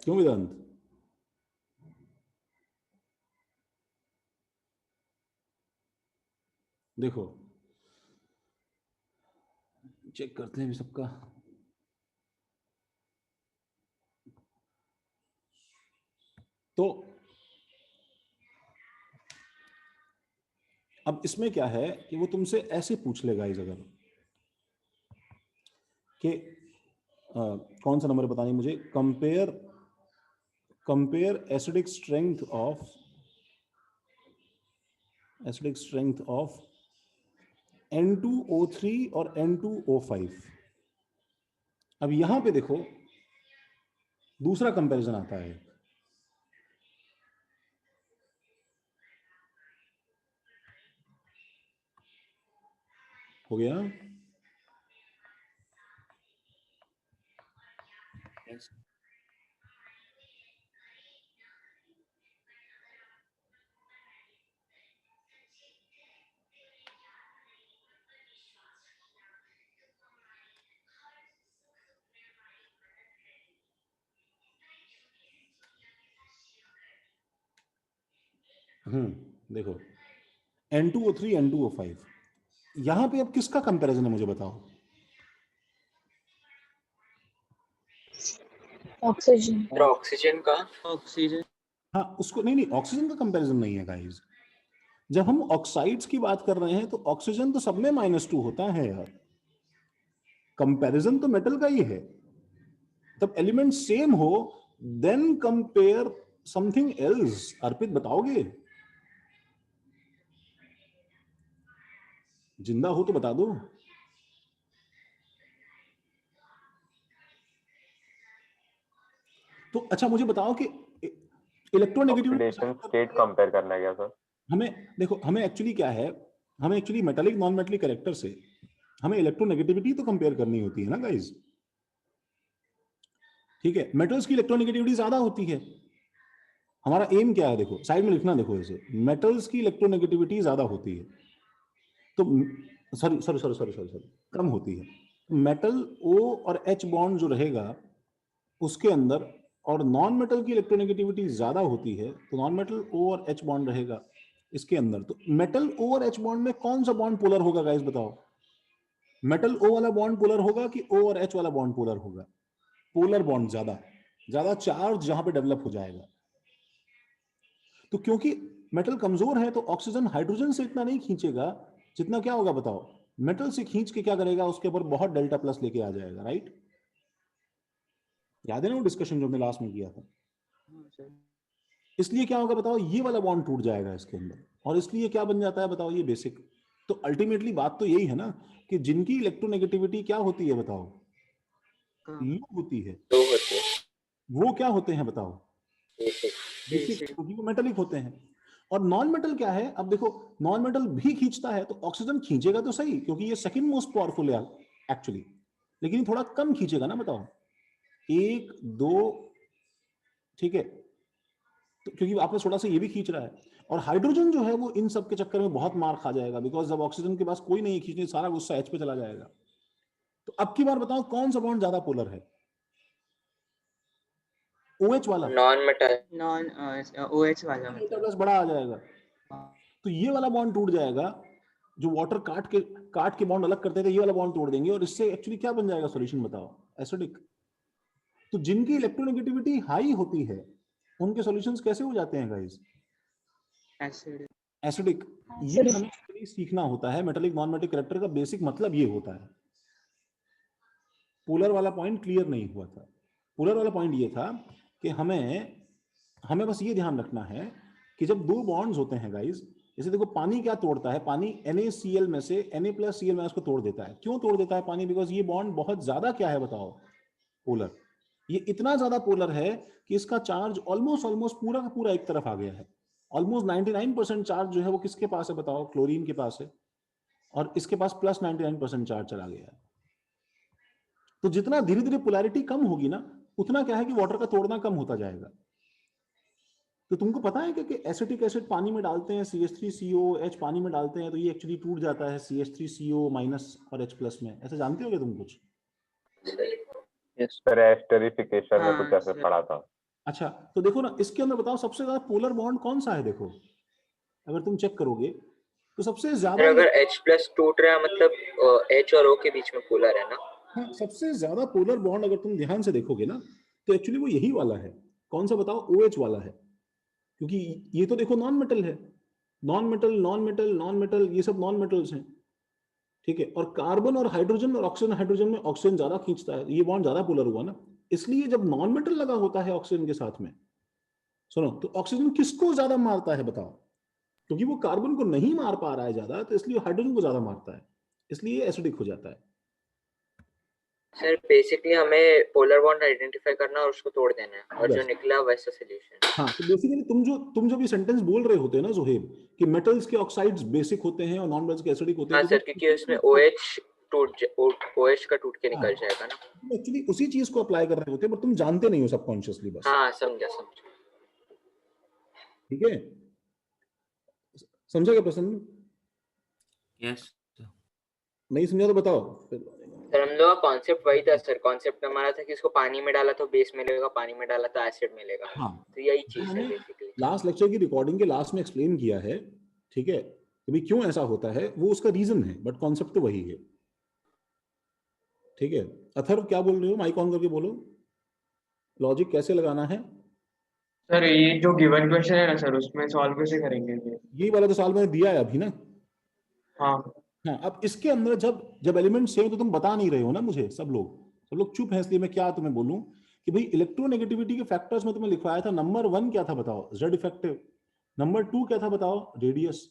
क्यों वेदांत, देखो चेक करते हैं सबका। तो अब इसमें क्या है कि वो तुमसे ऐसे पूछ लेगा इस अगर कि कौन सा नंबर बतानी मुझे, compare acidic strength of N2O3 और N2O5। अब यहां पे देखो दूसरा कंपैरिजन आता है। हो गया। देखो N2O3 N2O5, यहां पे अब किसका कंपैरिजन है मुझे बताओ। ऑक्सीजन। ऑक्सीजन का। ऑक्सीजन। हाँ उसको नहीं, ऑक्सीजन का कंपैरिजन नहीं है गाइस। जब हम ऑक्साइड्स की बात कर रहे हैं तो ऑक्सीजन तो सब में -2 होता है यार। कंपैरिजन तो मेटल का ही है। तब एलिमेंट सेम हो देन कंपेयर समथिंग एल्स। अर्पित बताओगे, जिंदा हो तो बता दो। तो अच्छा मुझे बताओ कि इलेक्ट्रोनेगेटिविटी ऑक्सीडेशन स्टेट कंपेयर करना है क्या सर? हमें देखो, हमें एक्चुअली क्या है, हमें actually metallic non metallic character से हमें इलेक्ट्रोनेगेटिविटी तो कंपेयर करनी होती है ना गाइस। ठीक है, मेटल्स की इलेक्ट्रोनेगेटिविटी ज्यादा होती है। हमारा एम क्या है, देखो साइड में लिखना, देखो इसे, मेटल्स की इलेक्ट्रोनेगेटिविटी ज्यादा होती है तो सॉरी कम होती है। मेटल O और H बॉन्ड जो रहेगा उसके अंदर, और नॉन मेटल की इलेक्ट्रोनेगेटिविटी ज्यादा होती है तो नॉन मेटल O और H बॉन्ड रहेगा इसके अंदर। तो मेटल O और H बॉन्ड में कौन सा बॉन्ड पोलर होगा गाइस बताओ। मेटल O वाला बॉन्ड पोलर होगा कि O और H वाला बॉन्ड पोलर होगा। पोलर बॉन्ड ज्यादा चार्ज जहां पे डेवलप हो जाएगा। तो क्योंकि मेटल कमजोर है तो ऑक्सीजन हाइड्रोजन से इतना नहीं खींचेगा जितना क्या होगा बताओ, मेटल से खींच के क्या करेगा, उसके ऊपर बहुत डेल्टा प्लस लेके आ जाएगा, राइट? याद है ना वो डिस्कशन जो हमने लास्ट में किया था? इसलिए क्या होगा बताओ, ये वाला बॉन्ड टूट जाएगा इसके अंदर, और इसलिए क्या बन जाता है बताओ, ये बेसिक। तो अल्टीमेटली बात तो यही है ना कि जिनकी इलेक्ट्रोनेगेटिविटी क्या होती है बताओ, लो होती है, दो होते हैं वो क्या होते हैं बताओ, बेसिक। बेसिक, क्योंकि वो मेटलिक होते हैं। और नॉन मेटल क्या है, अब देखो नॉन मेटल भी खींचता है तो ऑक्सीजन खींचेगा तो सही, क्योंकि ये सेकंड मोस्ट पावरफुल है एक्चुअली, लेकिन थोड़ा कम खींचेगा ना बताओ, 1 2, ठीक है, तो क्योंकि आपस थोड़ा सा ये भी खींच रहा है। और हाइड्रोजन जो है वो इन सब के चक्कर में बहुत मार खा जाएगा, बिकॉज जब ऑक्सीजन के पास कोई नहीं है खींचने, सारा गुस्सा H पे चला जाएगा। तो अब की बार बताओ कौन सा बॉन्ड ज्यादा पोलर है, OH वाला, नॉन मेटल, नॉन OH वाला डेल्टा मतलब। प्लस बड़ा आ जाएगा, तो ये वाला बॉन्ड टूट जाएगा, जो वाटर काट के बॉन्ड अलग करते थे, ये वाला बॉन्ड तोड़ देंगे, और इससे एक्चुअली क्या बन जाएगा सॉल्यूशन बताओ, एसिडिक। तो जिनकी इलेक्ट्रोनेगेटिविटी हाई होती है उनके सॉल्यूशंस कैसे हो जाते हैं गाइस, एसिड। एसिडिक। ये Acidic. हमें actually सीखना होता है, मेटालिक नॉन मेटालिक कैरेक्टर का बेसिक मतलब ये होता है। पोलर वाला पॉइंट क्लियर नहीं हुआ था। पोलर वाला पॉइंट ये था कि हमें बस ये ध्यान रखना है कि जब दो बॉन्ड्स होते हैं गाइस, जैसे देखो पानी क्या तोड़ता है, पानी NaCl में से Na+Cl- को तोड़ देता है। क्यों तोड़ देता है पानी? बिकॉज ये बॉन्ड बहुत ज्यादा क्या है बताओ, पोलर। ये इतना ज्यादा पोलर है कि इसका चार्ज ऑलमोस्ट पूरा का पूरा एक तरफ आ गया है। ऑलमोस्ट 99% चार्ज जो है वो किसके पास है बताओ, क्लोरीन के पास है, और इसके पास प्लस 99% चार्ज चला गया है। तो जितना धीरे धीरे पोलैरिटी कम होगी ना, उतना क्या है कि वाटर का तोड़ना कम होता जाएगा। तो तुमको पता है कि एसिटिक एसिड पानी में डालते हैं, CH3COH पानी में डालते हैं, तो ये एक्चुअली टूट जाता है CH3CO- और H+ में। ऐसा जानते होगे तुम कुछ? सर एस्टरिफिकेशन में कुछ हाँ, ऐसे सर। पढ़ा था। अच्छा, तो देखो ना इसके अंदर बताओ सबसे ज्यादा पोलर बॉन्ड कौन सा है। देखो अगर तुम चेक करोगे तो सबसे ज्यादा, अगर H+ टूट रहा है मतलब H और O के बीच में पोलर है ना। हाँ, सबसे ज्यादा पोलर बॉन्ड अगर तुम ध्यान से देखोगे ना तो एक्चुअली वो यही वाला है। कौन सा बताओ? OH वाला है, क्योंकि ये तो देखो नॉन मेटल है, नॉन मेटल ये सब नॉन मेटल्स हैं, ठीक है। और कार्बन और हाइड्रोजन और ऑक्सीजन, हाइड्रोजन में ऑक्सीजन ज्यादा खींचता है, ये बॉन्ड ज्यादा पोलर हुआ ना। इसलिए जब नॉन मेटल लगा होता है ऑक्सीजन के साथ में, सुनो, तो ऑक्सीजन किसको ज्यादा मारता है बताओ? क्योंकि वो कार्बन को नहीं मार पा रहा है ज्यादा, तो इसलिए हाइड्रोजन को ज्यादा मारता है, इसलिए एसिडिक हो जाता है। सर बेसिकली हमें पोलर बॉन्ड आइडेंटिफाई करना और उसको तोड़ देना है, और जो बस। निकला वैसा सोल्यूशन। हाँ, तो बेसिकली तुम जब ये सेंटेंस बोल रहे होते हैं ना जोहेब, कि मेटल्स के ऑक्साइड्स बेसिक होते हैं और नॉन मेटल्स के एसिडिक होते हैं, हाँ तो सर, क्योंकि उसमें OH का टूट के निकल जाएगा ना। तुम एक्चुअली उसी चीज को अप्लाई कर रहे होते हैं, पर तुम जानते नहीं हो सबकॉन्शियसली, बस। हाँ समझा। ठीक है, समझा क्या प्रसन्न? यस नहीं समझा तो बताओ। सर हम लोग का कॉन्सेप्ट वही था सर, कॉन्सेप्ट हमारा था कि इसको पानी में डाला तो बेस मिलेगा, पानी में डाला तो एसिड मिलेगा। हाँ, तो यही चीज है मैंने बेसिकली। लास्ट लेक्चर की रिकॉर्डिंग के लास्ट में एक्सप्लेन किया है, ठीक है, कि भाई क्यों ऐसा होता है, वो उसका रीजन है, बट कॉन्सेप्ट तो वही है। ठीक है, अथर्व क्या बोल रहे हो? माइक ऑन करके बोलो, लॉजिक कैसे लगाना है। सर ये जो गिवन क्वेश्चन है ना सर, उसमें सॉल्व कैसे करेंगे ये? ये वाला तो सवाल मैंने दिया है अभी ना। हाँ हाँ, अब इसके अंदर जब एलिमेंट सेम, तो तुम बता नहीं रहे हो ना मुझे। सब लोग चुप हैं, इसलिए मैं क्या तुम्हें बोलूं कि भाई इलेक्ट्रोनेगेटिविटी के फैक्टर्स में तुम्हें लिखवाया था, नंबर 1 क्या था बताओ? Z effective. नंबर 2 क्या था बताओ? रेडियस।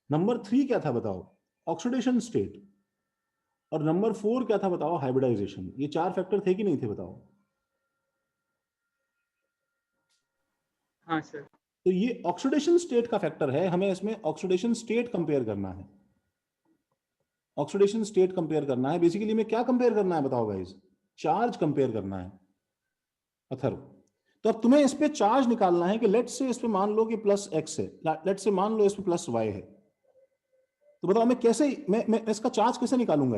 नंबर 3 क्या था बताओ? Oxidation state. और नंबर 4 क्या था बताओ? हाइब्रिडाइजेशन। ये 4 फैक्टर थे कि नहीं थे बताओ? हाँ सर। तो ये ऑक्सीडेशन स्टेट का फैक्टर है, हमें इसमें ऑक्सीडेशन स्टेट कंपेयर करना है। ऑक्सीडेशन स्टेट कंपेयर करना है, बेसिकली में क्या कंपेयर करना है बताओ गाइस? चार्ज कंपेयर करना है अथर्व। तो अब तुम्हें इस पे चार्ज निकालना है कि लेट से इस पे मान लो कि +x है, लेट से मान लो इस पे +y है। तो बताओ मैं कैसे, मैं इसका चार्ज कैसे निकालूंगा?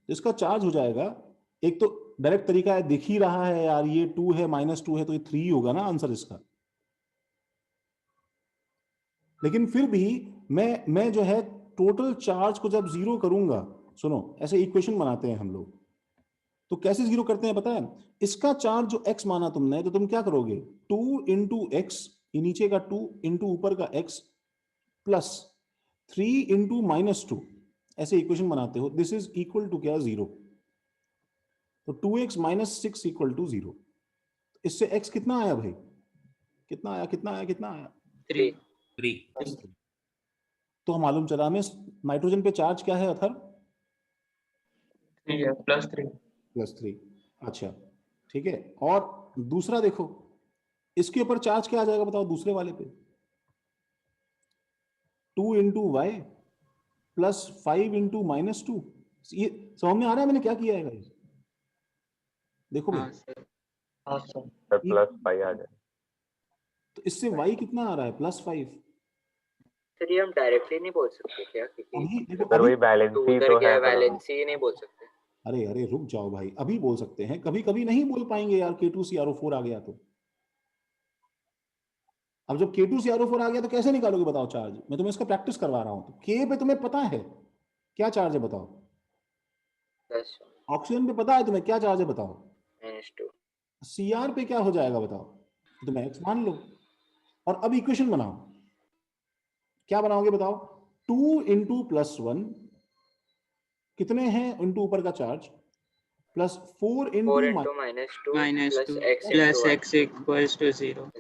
इसका चार्ज हो जाएगा, एक तो डायरेक्ट तरीका है, दिख ही रहा है यार, ये 2 है, -2 है, तो ये 3 होगा ना आंसर इसका। लेकिन फिर भी मैं जो है टोटल चार्ज को जब 0 करूंगा, सुनो ऐसे इक्वेशन बनाते हैं हम लोग, तो कैसे 0 करते हैं पता है? इसका चार्ज जो x माना तुमने, तो तुम क्या करोगे? 2 × x, ये नीचे का 2 × ऊपर का x, प्लस 3 इंटू -2 ऐसे इक्वेशन बनाते हो, दिस इज इक्वल टू क्या? 0। तो 2x - 6 इक्वल टू 0। इससे x कितना आया भाई? कितना आया? कितना आया? कितना आया? 3 3 +3। तो मालूम चला हमें नाइट्रोजन पे चार्ज क्या है अथर? 3 है, +3। +3। अच्छा ठीक है। और दूसरा देखो, इसके ऊपर चार्ज क्या आ जाएगा बताओ? दूसरे वाले पे 2 इंटू वाई प्लस 5 इंटू -2। ये समझ में आ रहा है मैंने क्या किया है guys? देखो हाँ भाई, सर। हाँ सर। सर +5 आ जाए। तो इससे y कितना आ रहा है? +5। सर ये हम डायरेक्टली नहीं बोल सकते क्या, क्योंकि अभी देखो, सर अभी वही बैलेंस टू ही उधर तो क्या है है, सर अभी। वैलेंसी नहीं बोल सकते। अरे अरे रुक जाओ भाई, अभी बोल सकते हैं, कभी कभी नहीं बोल पाएंगे यार। K2CrO4 आ गया तो अब जब K2CrO4 आ गया तो कैसे निकालोगे बताओ चार्ज? मैं तुम्हें इसका प्रैक्टिस करवा रहा हूं। तो K पे तुम्हें पता है क्या चार्ज है बताओ? 10 ऑक्सीजन पे पता है तुम्हें क्या चार्ज है बताओ? -2 Cr पे क्या हो जाएगा बताओ? तो तुम x मान लो और अब इक्वेशन बनाओ। क्या बनाओगे बताओ? 2 इंटू +1 कितने हैं इंटू ऊपर का charge, plus 4 4 into into -2 -2 plus x plus into x equals to 0।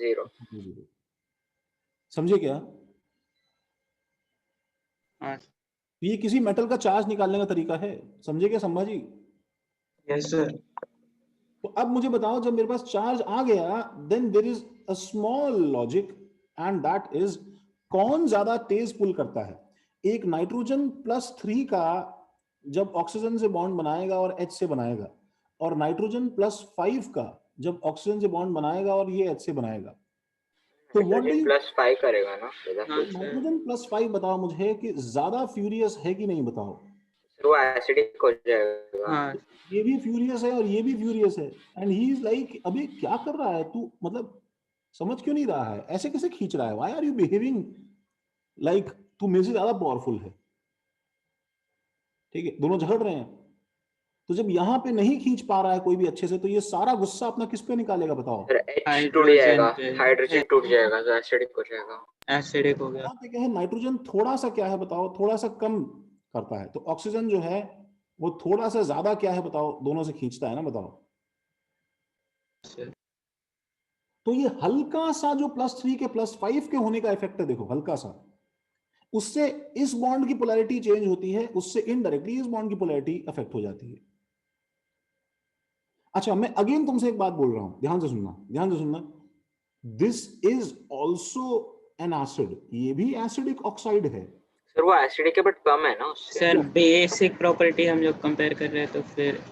0। समझे क्या? हाँ ये किसी मेटल का चार्ज निकालने का तरीका है। समझे क्या संभाजी? Yes sir. तो अब मुझे बताओ, जब मेरे पास चार्ज आ गया, then there is a small logic and that is कौन ज्यादा तेज पुल करता है। एक नाइट्रोजन +3 का जब ऑक्सीजन से बॉन्ड बनाएगा और H से बनाएगा, और नाइट्रोजन +5 का जब ऑक्सीजन से बॉन्ड बनाएगा और ये H से बनाएगा, तो व्हाट डू यू +5 करेगा ना हाँ सर। नाइट्रोजन +5 बताओ मुझे कि ज्यादा फ्यूरियस है कि नहीं बताओ? सर वो एसिडिक हो जाएगा। हाँ ये भी फ्यूरियस है और ये भी फ्यूरियस है, एंड ही इज लाइक अभी क्या कर रहा है तू? मतलब समझ क्यों नहीं रहा है? ऐसे कैसे खींच रहा है? Why are you behaving like तू मेरे से ज्यादा पावरफुल है? ठीक है, दोनों झगड़ रहे हैं। तो जब यहाँ पे नहीं खींच पा रहा है कोई भी अच्छे से, तो ये सारा गुस्सा अपना किस पे निकालेगा बताओ? सर H टूट हाइड्रोजन जाएगा, पे हाइड्रोजन टूट जाएगा तो एसिडिक हो जाएगा। एसिडिक हो गया। यहाँ पे क्या है? नाइट्रोजन थोड़ा सा क्या है बताओ? थोड़ा सा कम करता है, तो ऑक्सीजन जो है वो थोड़ा सा ज्यादा क्या है बताओ? दोनों से खींचता है ना बताओ। सर तो ये हल्का सा जो +3 के +5 के होने का इफेक्ट है, देखो हल्का सा, उससे इस बॉन्ड की पोलैरिटी चेंज होती है, उससे इनडायरेक्टली इस बॉन्ड की पोलैरिटी अफेक्ट हो जाती है। अच्छा, मैं अगेन तुमसे एक बात बोल रहा हूं, ध्यान से सुनना, ध्यान से सुनना। This is also an acid, ये भी एसिडिक ऑक्साइड है। सर वो एसिडिक है बट कम है ना उससे। सर बेसिक प्रॉपर्टी हम लोग कंपेयर कर रहे हैं तो फिर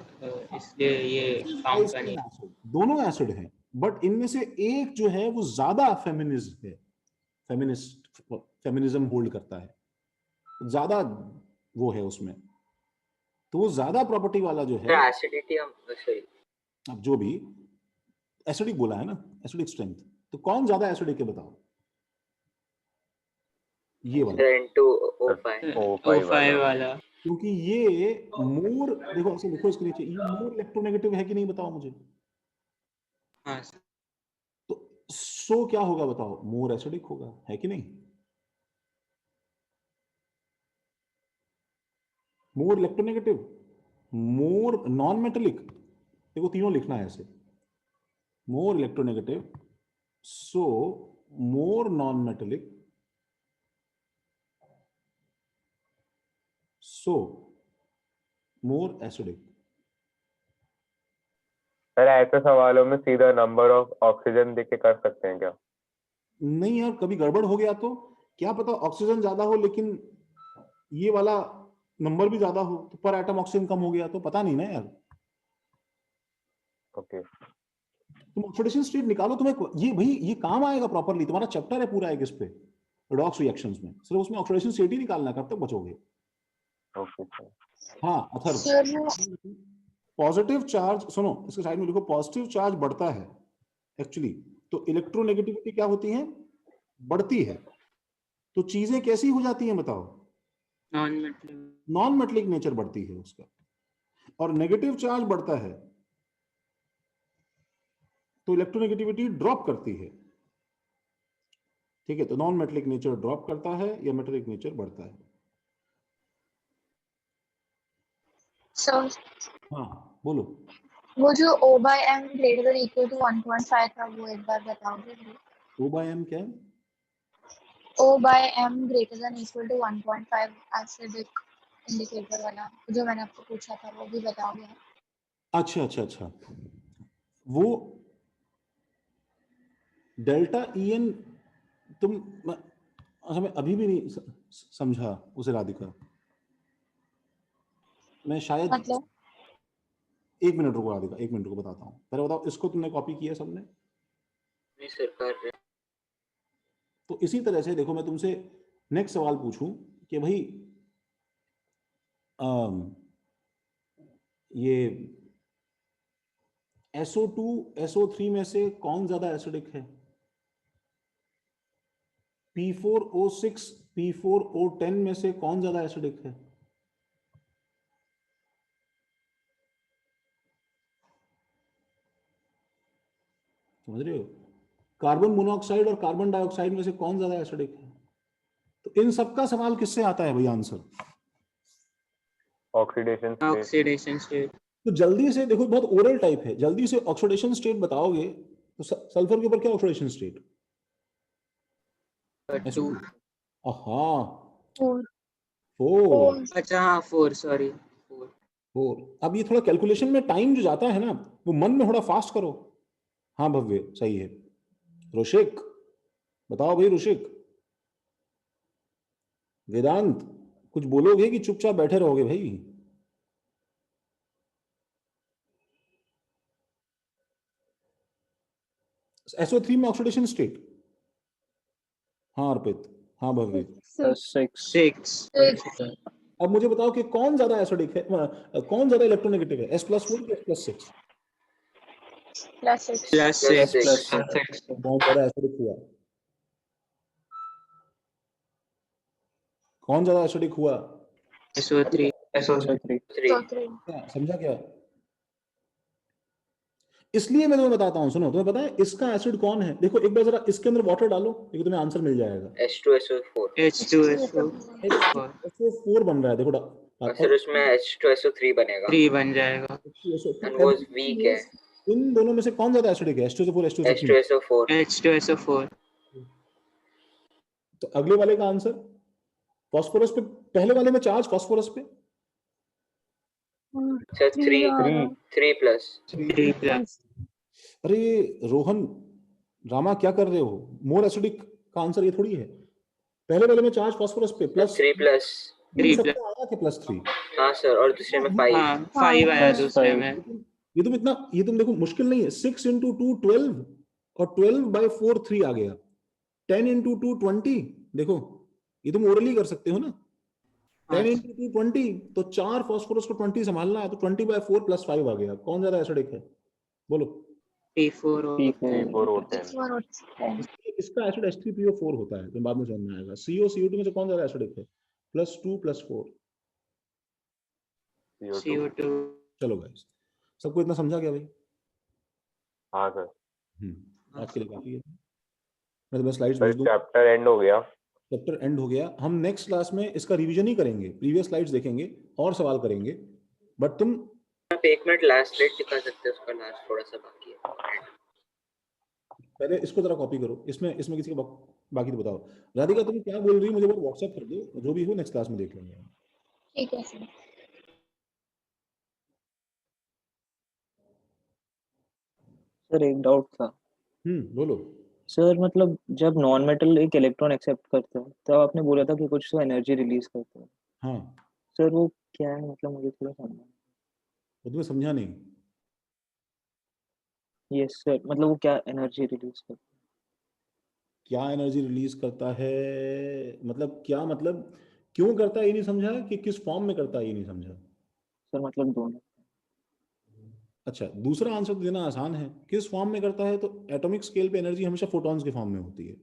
इसलिए ये काउंट का नहीं। दोनों एसिड हैं, बट इनमें से एक जो है वो ज्यादा फेमिनिस्ट है, फेमिनिज्म होल्ड करता है, ज्यादा वो है उसमें, तो वो ज्यादा प्रॉपर्टी वाला जो है। एसिडिटी हम सही। अब जो भी एसिडिक बोला है ना, एसिडिक स्ट्रेंथ, तो कौन ज्यादा एसिडिक है बताओ? ये वाला, O5 वाला। क्योंकि ये मोर, देखो ऐसे लिखो इसके नीचे, ये मोर इलेक्ट्रोनेगेटिव है कि नहीं बताओ मुझे? हाँ तो सो क्या होगा बताओ? मोर एसिडिक होगा, है कि नहीं? More electronegative, more non metallic, देखो तीनों लिखना है ऐसे, मोर इलेक्ट्रोनेगेटिव, सो मोर नॉन मेटेलिक, सो मोर एसिडिक। सर ऐसे सवालों में सीधा नंबर ऑफ ऑक्सीजन देके कर सकते हैं क्या? नहीं यार, कभी गड़बड़ हो गया तो क्या पता ऑक्सीजन ज्यादा हो लेकिन ये वाला नंबर भी ज्यादा हो, तो पर एटम ऑक्सीजन कम हो गया तो पता नहीं ना यार। ओके। तुम ऑक्सीडेशन स्टेट निकालो, तुम्हें ये भाई ये काम आएगा प्रॉपरली। तुम्हारा चैप्टर है पूरा एक इस पे, रिडॉक्स रिएक्शंस में, सिर्फ उसमें ऑक्सीडेशन स्टेट ही निकालना है, कब तक बचोगे? Okay sir. हाँ अथर्व, पॉजिटिव चार्ज सुनो, इसके साइड में लिखो, पॉजिटिव चार्ज बढ़ता है एक्चुअली, तो इलेक्ट्रोनेगेटिविटी क्या होती है? बढ़ती है। तो चीजें कैसी हो जाती हैं बताओ? नॉन मेटलिक नेचर बढ़ती है उसका, और नेगेटिव चार्ज बढ़ता है तो इलेक्ट्रोनेगेटिविटी ड्रॉप करती है। ठीक है, तो नॉन मेटेलिक नेचर ड्रॉप करता है या मेटेलिक नेचर बढ़ता है? सर हाँ बोलो। वो जो O by M greater than equal to 1.5 था वो एक बार बताओगे? O by M क्या है? O by M greater than equal to 1.5 acidic indicator वाला जो मैंने आपको पूछा था वो भी बताओगे? अच्छा अच्छा अच्छा, वो डेल्टा EN तुम हमें अभी भी नहीं समझा उसे राधिका। मैं शायद मतलब 1 मिनट रुको राधिका, 1 मिनट रुको, बताता हूँ। पहले बताओ, इसको तुमने कॉपी किया सबने? नहीं सर, कर रहे हैं। तो इसी तरह से देखो, मैं तुमसे नेक्स्ट सवाल पूछूं कि भाई ये SO2 SO3 में से कौन ज्यादा एसिडिक है? P4O6 P4O10 में से कौन ज्यादा एसिडिक है? समझ रहे हो? कार्बन मोनोऑक्साइड और कार्बन डाइऑक्साइड में से कौन ज्यादा एसिडिक है? तो इन सब का सवाल किससे आता है भैया answer? Oxidation state. Oxidation state. तो जल्दी से देखो, बहुत ओरल टाइप है, जल्दी से ऑक्सीडेशन स्टेट बताओगे तो सल्फर के ऊपर क्या ऑक्सीडेशन स्टेट? 2। हाँ 4 4 अच्छा हाँ 4, सॉरी 4। अब ये थोड़ा कैलकुलेशन में टाइम जो जाता है ना, वो मन में थोड़ा फास्ट करो। हाँ भव्य सही है। रुशिक बताओ भाई, रुशिक वेदांत कुछ बोलोगे कि चुपचाप बैठे रहोगे भाई? SO3 में ऑक्सीडेशन स्टेट? हाँ अर्पित, हाँ भव्य। 6। अब मुझे बताओ कि कौन ज्यादा एसिडिक है, कौन ज्यादा इलेक्ट्रोनेगेटिव है, S+4 या S+6? +6। बहुत ज्यादा एसिडिक हुआ। कौन ज्यादा एसिडिक हुआ? SO3। क्या समझा क्या? इसलिए मैं तुम्हें बताता हूं, सुनो, तुम्हें पता है इसका एसिड कौन है? देखो एक बार जरा इसके अंदर वाटर डालो, देखो तुम्हें आंसर मिल जाएगा। H2SO4। H2SO4 बन रहा है, देखो और सर उसमें H2SO3 बनेगा। 3 बन जाएगा। एंड वो वीक है। इन दोनों में से कौन ज्यादा एसिडिक है? H2SO4 H2SO4। H2SO4। तो अगले वाले का आंसर फास्फोरस पे, पहले वाले में चार्ज फास्फोरस पे सर 3+। अरे रोहन रामा क्या कर रहे हो? मोर एसिडिक का आंसर ये थोड़ी है। पहले वाले में चार्ज फास्फोरस पे प्लस 3+। आया कि +3? हाँ सर, और दूसरे में 5। हाँ 5 आया दूसरे में। ये तुम देखो मुश्किल नहीं है। 6 × 2 12 और 12/4 3 आ गया। 10 × 2 20। देखो ये तुम ओरली कर सकते हो ना। 10 × 2 20, तो 4 फास्फोरस को 20 संभालना है, तो 20/4 + 5 आ गया। कौन ज्यादा एसिडिक है बोलो? P4O10। इसका एसिड H3PO4 होता है, तो बाद में समझ में आएगा। CO2 में से कौन ज्यादा एसिडिक है? +2 +4 CO2। चलो गाइस, सबको इतना समझा गया भाई? हाँ सर। आज के लिए काफी है। मैं तुम्हें स्लाइड्स सर भेज दूं। चैप्टर एंड हो गया। चैप्टर एंड हो गया। हम नेक्स्ट क्लास में इसका रिवीजन ही करेंगे, प्रीवियस स्लाइड्स देखेंगे और सवाल करेंगे। बट तुम आप 1 मिनट लास्ट स्लाइड दिखा सकते हो, उसका लास्ट थोड़ा सा बाकी है। पहले इसको जरा कॉपी करो। इसमें किसी का बाकी तो बताओ। राधिका तुम क्या बोल रही हो मुझे वो व्हाट्सएप कर दो, जो भी हो नेक्स्ट क्लास में देख लेंगे। ठीक है सर। सर एक डाउट था। बोलो। सर मतलब जब नॉन मेटल एक इलेक्ट्रॉन एक्सेप्ट करता है तो आपने बोला था कि कुछ तो एनर्जी रिलीज करता है। हाँ सर वो क्या है, मतलब मुझे थोड़ा समझना। वो तुम्हें समझा नहीं। यस सर, मतलब वो क्या एनर्जी रिलीज करता है? क्या एनर्जी रिलीज करता है मतलब क्या, मतलब क्यों करता है ये नहीं समझा, कि किस फॉर्म में करता है ये नहीं समझा? सर मतलब दोनों। अच्छा, दूसरा आंसर देना आसान है। किस फॉर्म में करता है, तो एटॉमिक स्केल पे एनर्जी हमेशा फोटॉन्स के फॉर्म में होती है।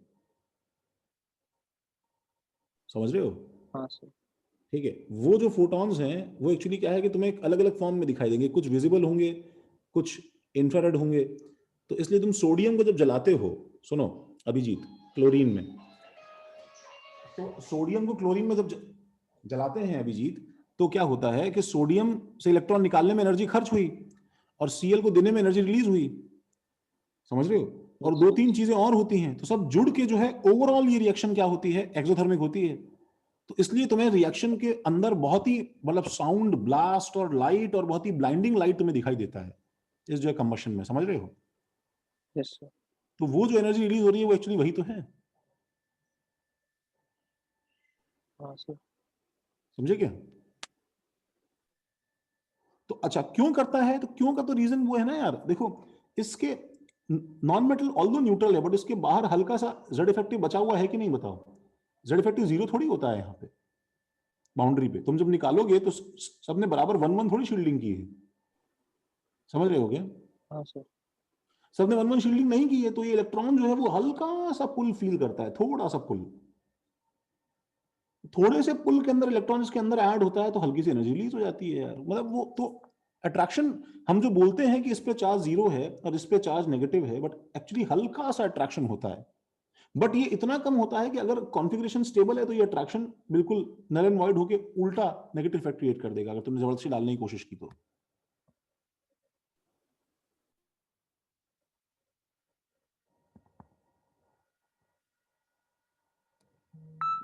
समझ रहे हो? हाँ सर। ठीक है, वो जो फोटॉन्स हैं वो एक्चुअली क्या है कि तुम्हें एक अलग अलग फॉर्म में दिखाई देंगे। कुछ विजिबल होंगे, कुछ इंफ्रारेड होंगे। तो इसलिए तुम सोडियम को जब जलाते हो, सुनो अभिजीत, क्लोरीन में तो सोडियम को क्लोरीन में जब जलाते हैं अभिजीत, तो क्या होता है कि सोडियम से इलेक्ट्रॉन निकालने में एनर्जी खर्च हुई और Cl को देने में एनर्जी रिलीज हुई, समझ रहे हो? और दो तीन चीजें और होती हैं, तो सब जुड़ के जो है ओवरऑल ये रिएक्शन क्या होती है, एक्सोथर्मिक होती है। तो इसलिए तुम्हें रिएक्शन के अंदर बहुत ही मतलब साउंड ब्लास्ट और लाइट और बहुत ही ब्लाइंडिंग लाइट तुम्हें दिखाई देता है इस जो है कंबशन में, समझ रहे हो? Yes sir. तो वो जो एनर्जी रिलीज हो रही है वो एक्चुअली वही तो है, हाँ सर। समझे क्या? तो अच्छा क्यों करता है, तो क्यों का तो रीजन वो है ना यार, देखो इसके नॉन मेटल ऑल्दो न्यूट्रल है बट इसके बाहर हल्का सा जेड इफेक्टिव बचा हुआ है कि नहीं, बताओ? जेड इफेक्टिव 0 थोड़ी होता है यहाँ पे बाउंड्री पे, तुम जब निकालोगे तो सबने बराबर 1-1 थोड़ी शील्डिंग की है, समझ रहे हो क्या? हाँ सर। सबने 1-1 शील्डिंग नहीं की है, तो ये इलेक्ट्रॉन जो है वो हल्का सा पुल फील करता है, थोड़ा सा पुल, थोड़े से पुल के अंदर इलेक्ट्रॉन इसके अंदर ऐड होता है तो हल्की सी एनर्जी रिलीज हो जाती है यार। मतलब वो तो अट्रैक्शन, हम जो बोलते हैं कि इस पे चार्ज 0 है और इस पे चार्ज नेगेटिव है, बट एक्चुअली हल्का सा अट्रैक्शन होता है, बट ये इतना कम होता है कि अगर कॉन्फ़िगरेशन स्टेबल है तो ये अट्रैक्शन बिल्कुल नल एंड वॉइड होके उल्टा नेगेटिव इफेक्ट क्रिएट कर देगा अगर तुमने जबरदस्ती डालने की कोशिश की तो।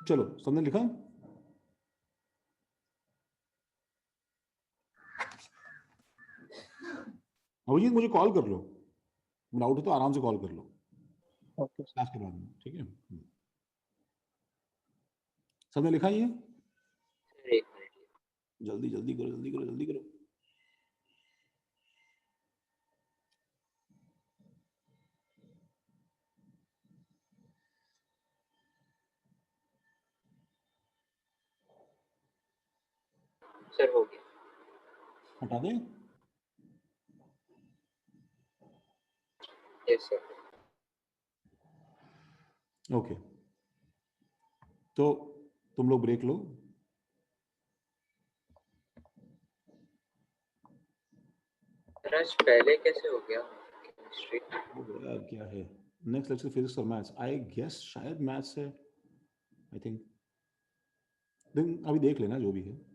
चलो सबने लिखा? अभिजीत मुझे कॉल कर लो, डाउट है तो आराम से कॉल कर लो ओके सर। क्लास के बाद में, ठीक है? सबने लिखा ये? एक मिनट, जल्दी जल्दी करो, जल्दी करो, जल्दी करो। सर हो गया। हटा दें? Yes sir. ओके, तो तुम लोग ब्रेक लो। सर आज पहले कैसे हो गया केमिस्ट्री? यार क्या है, नेक्स्ट लेक्चर फिजिक्स और मैथ्स, आई गेस शायद मैथ्स है, आई थिंक, अभी देख लेना जो भी है।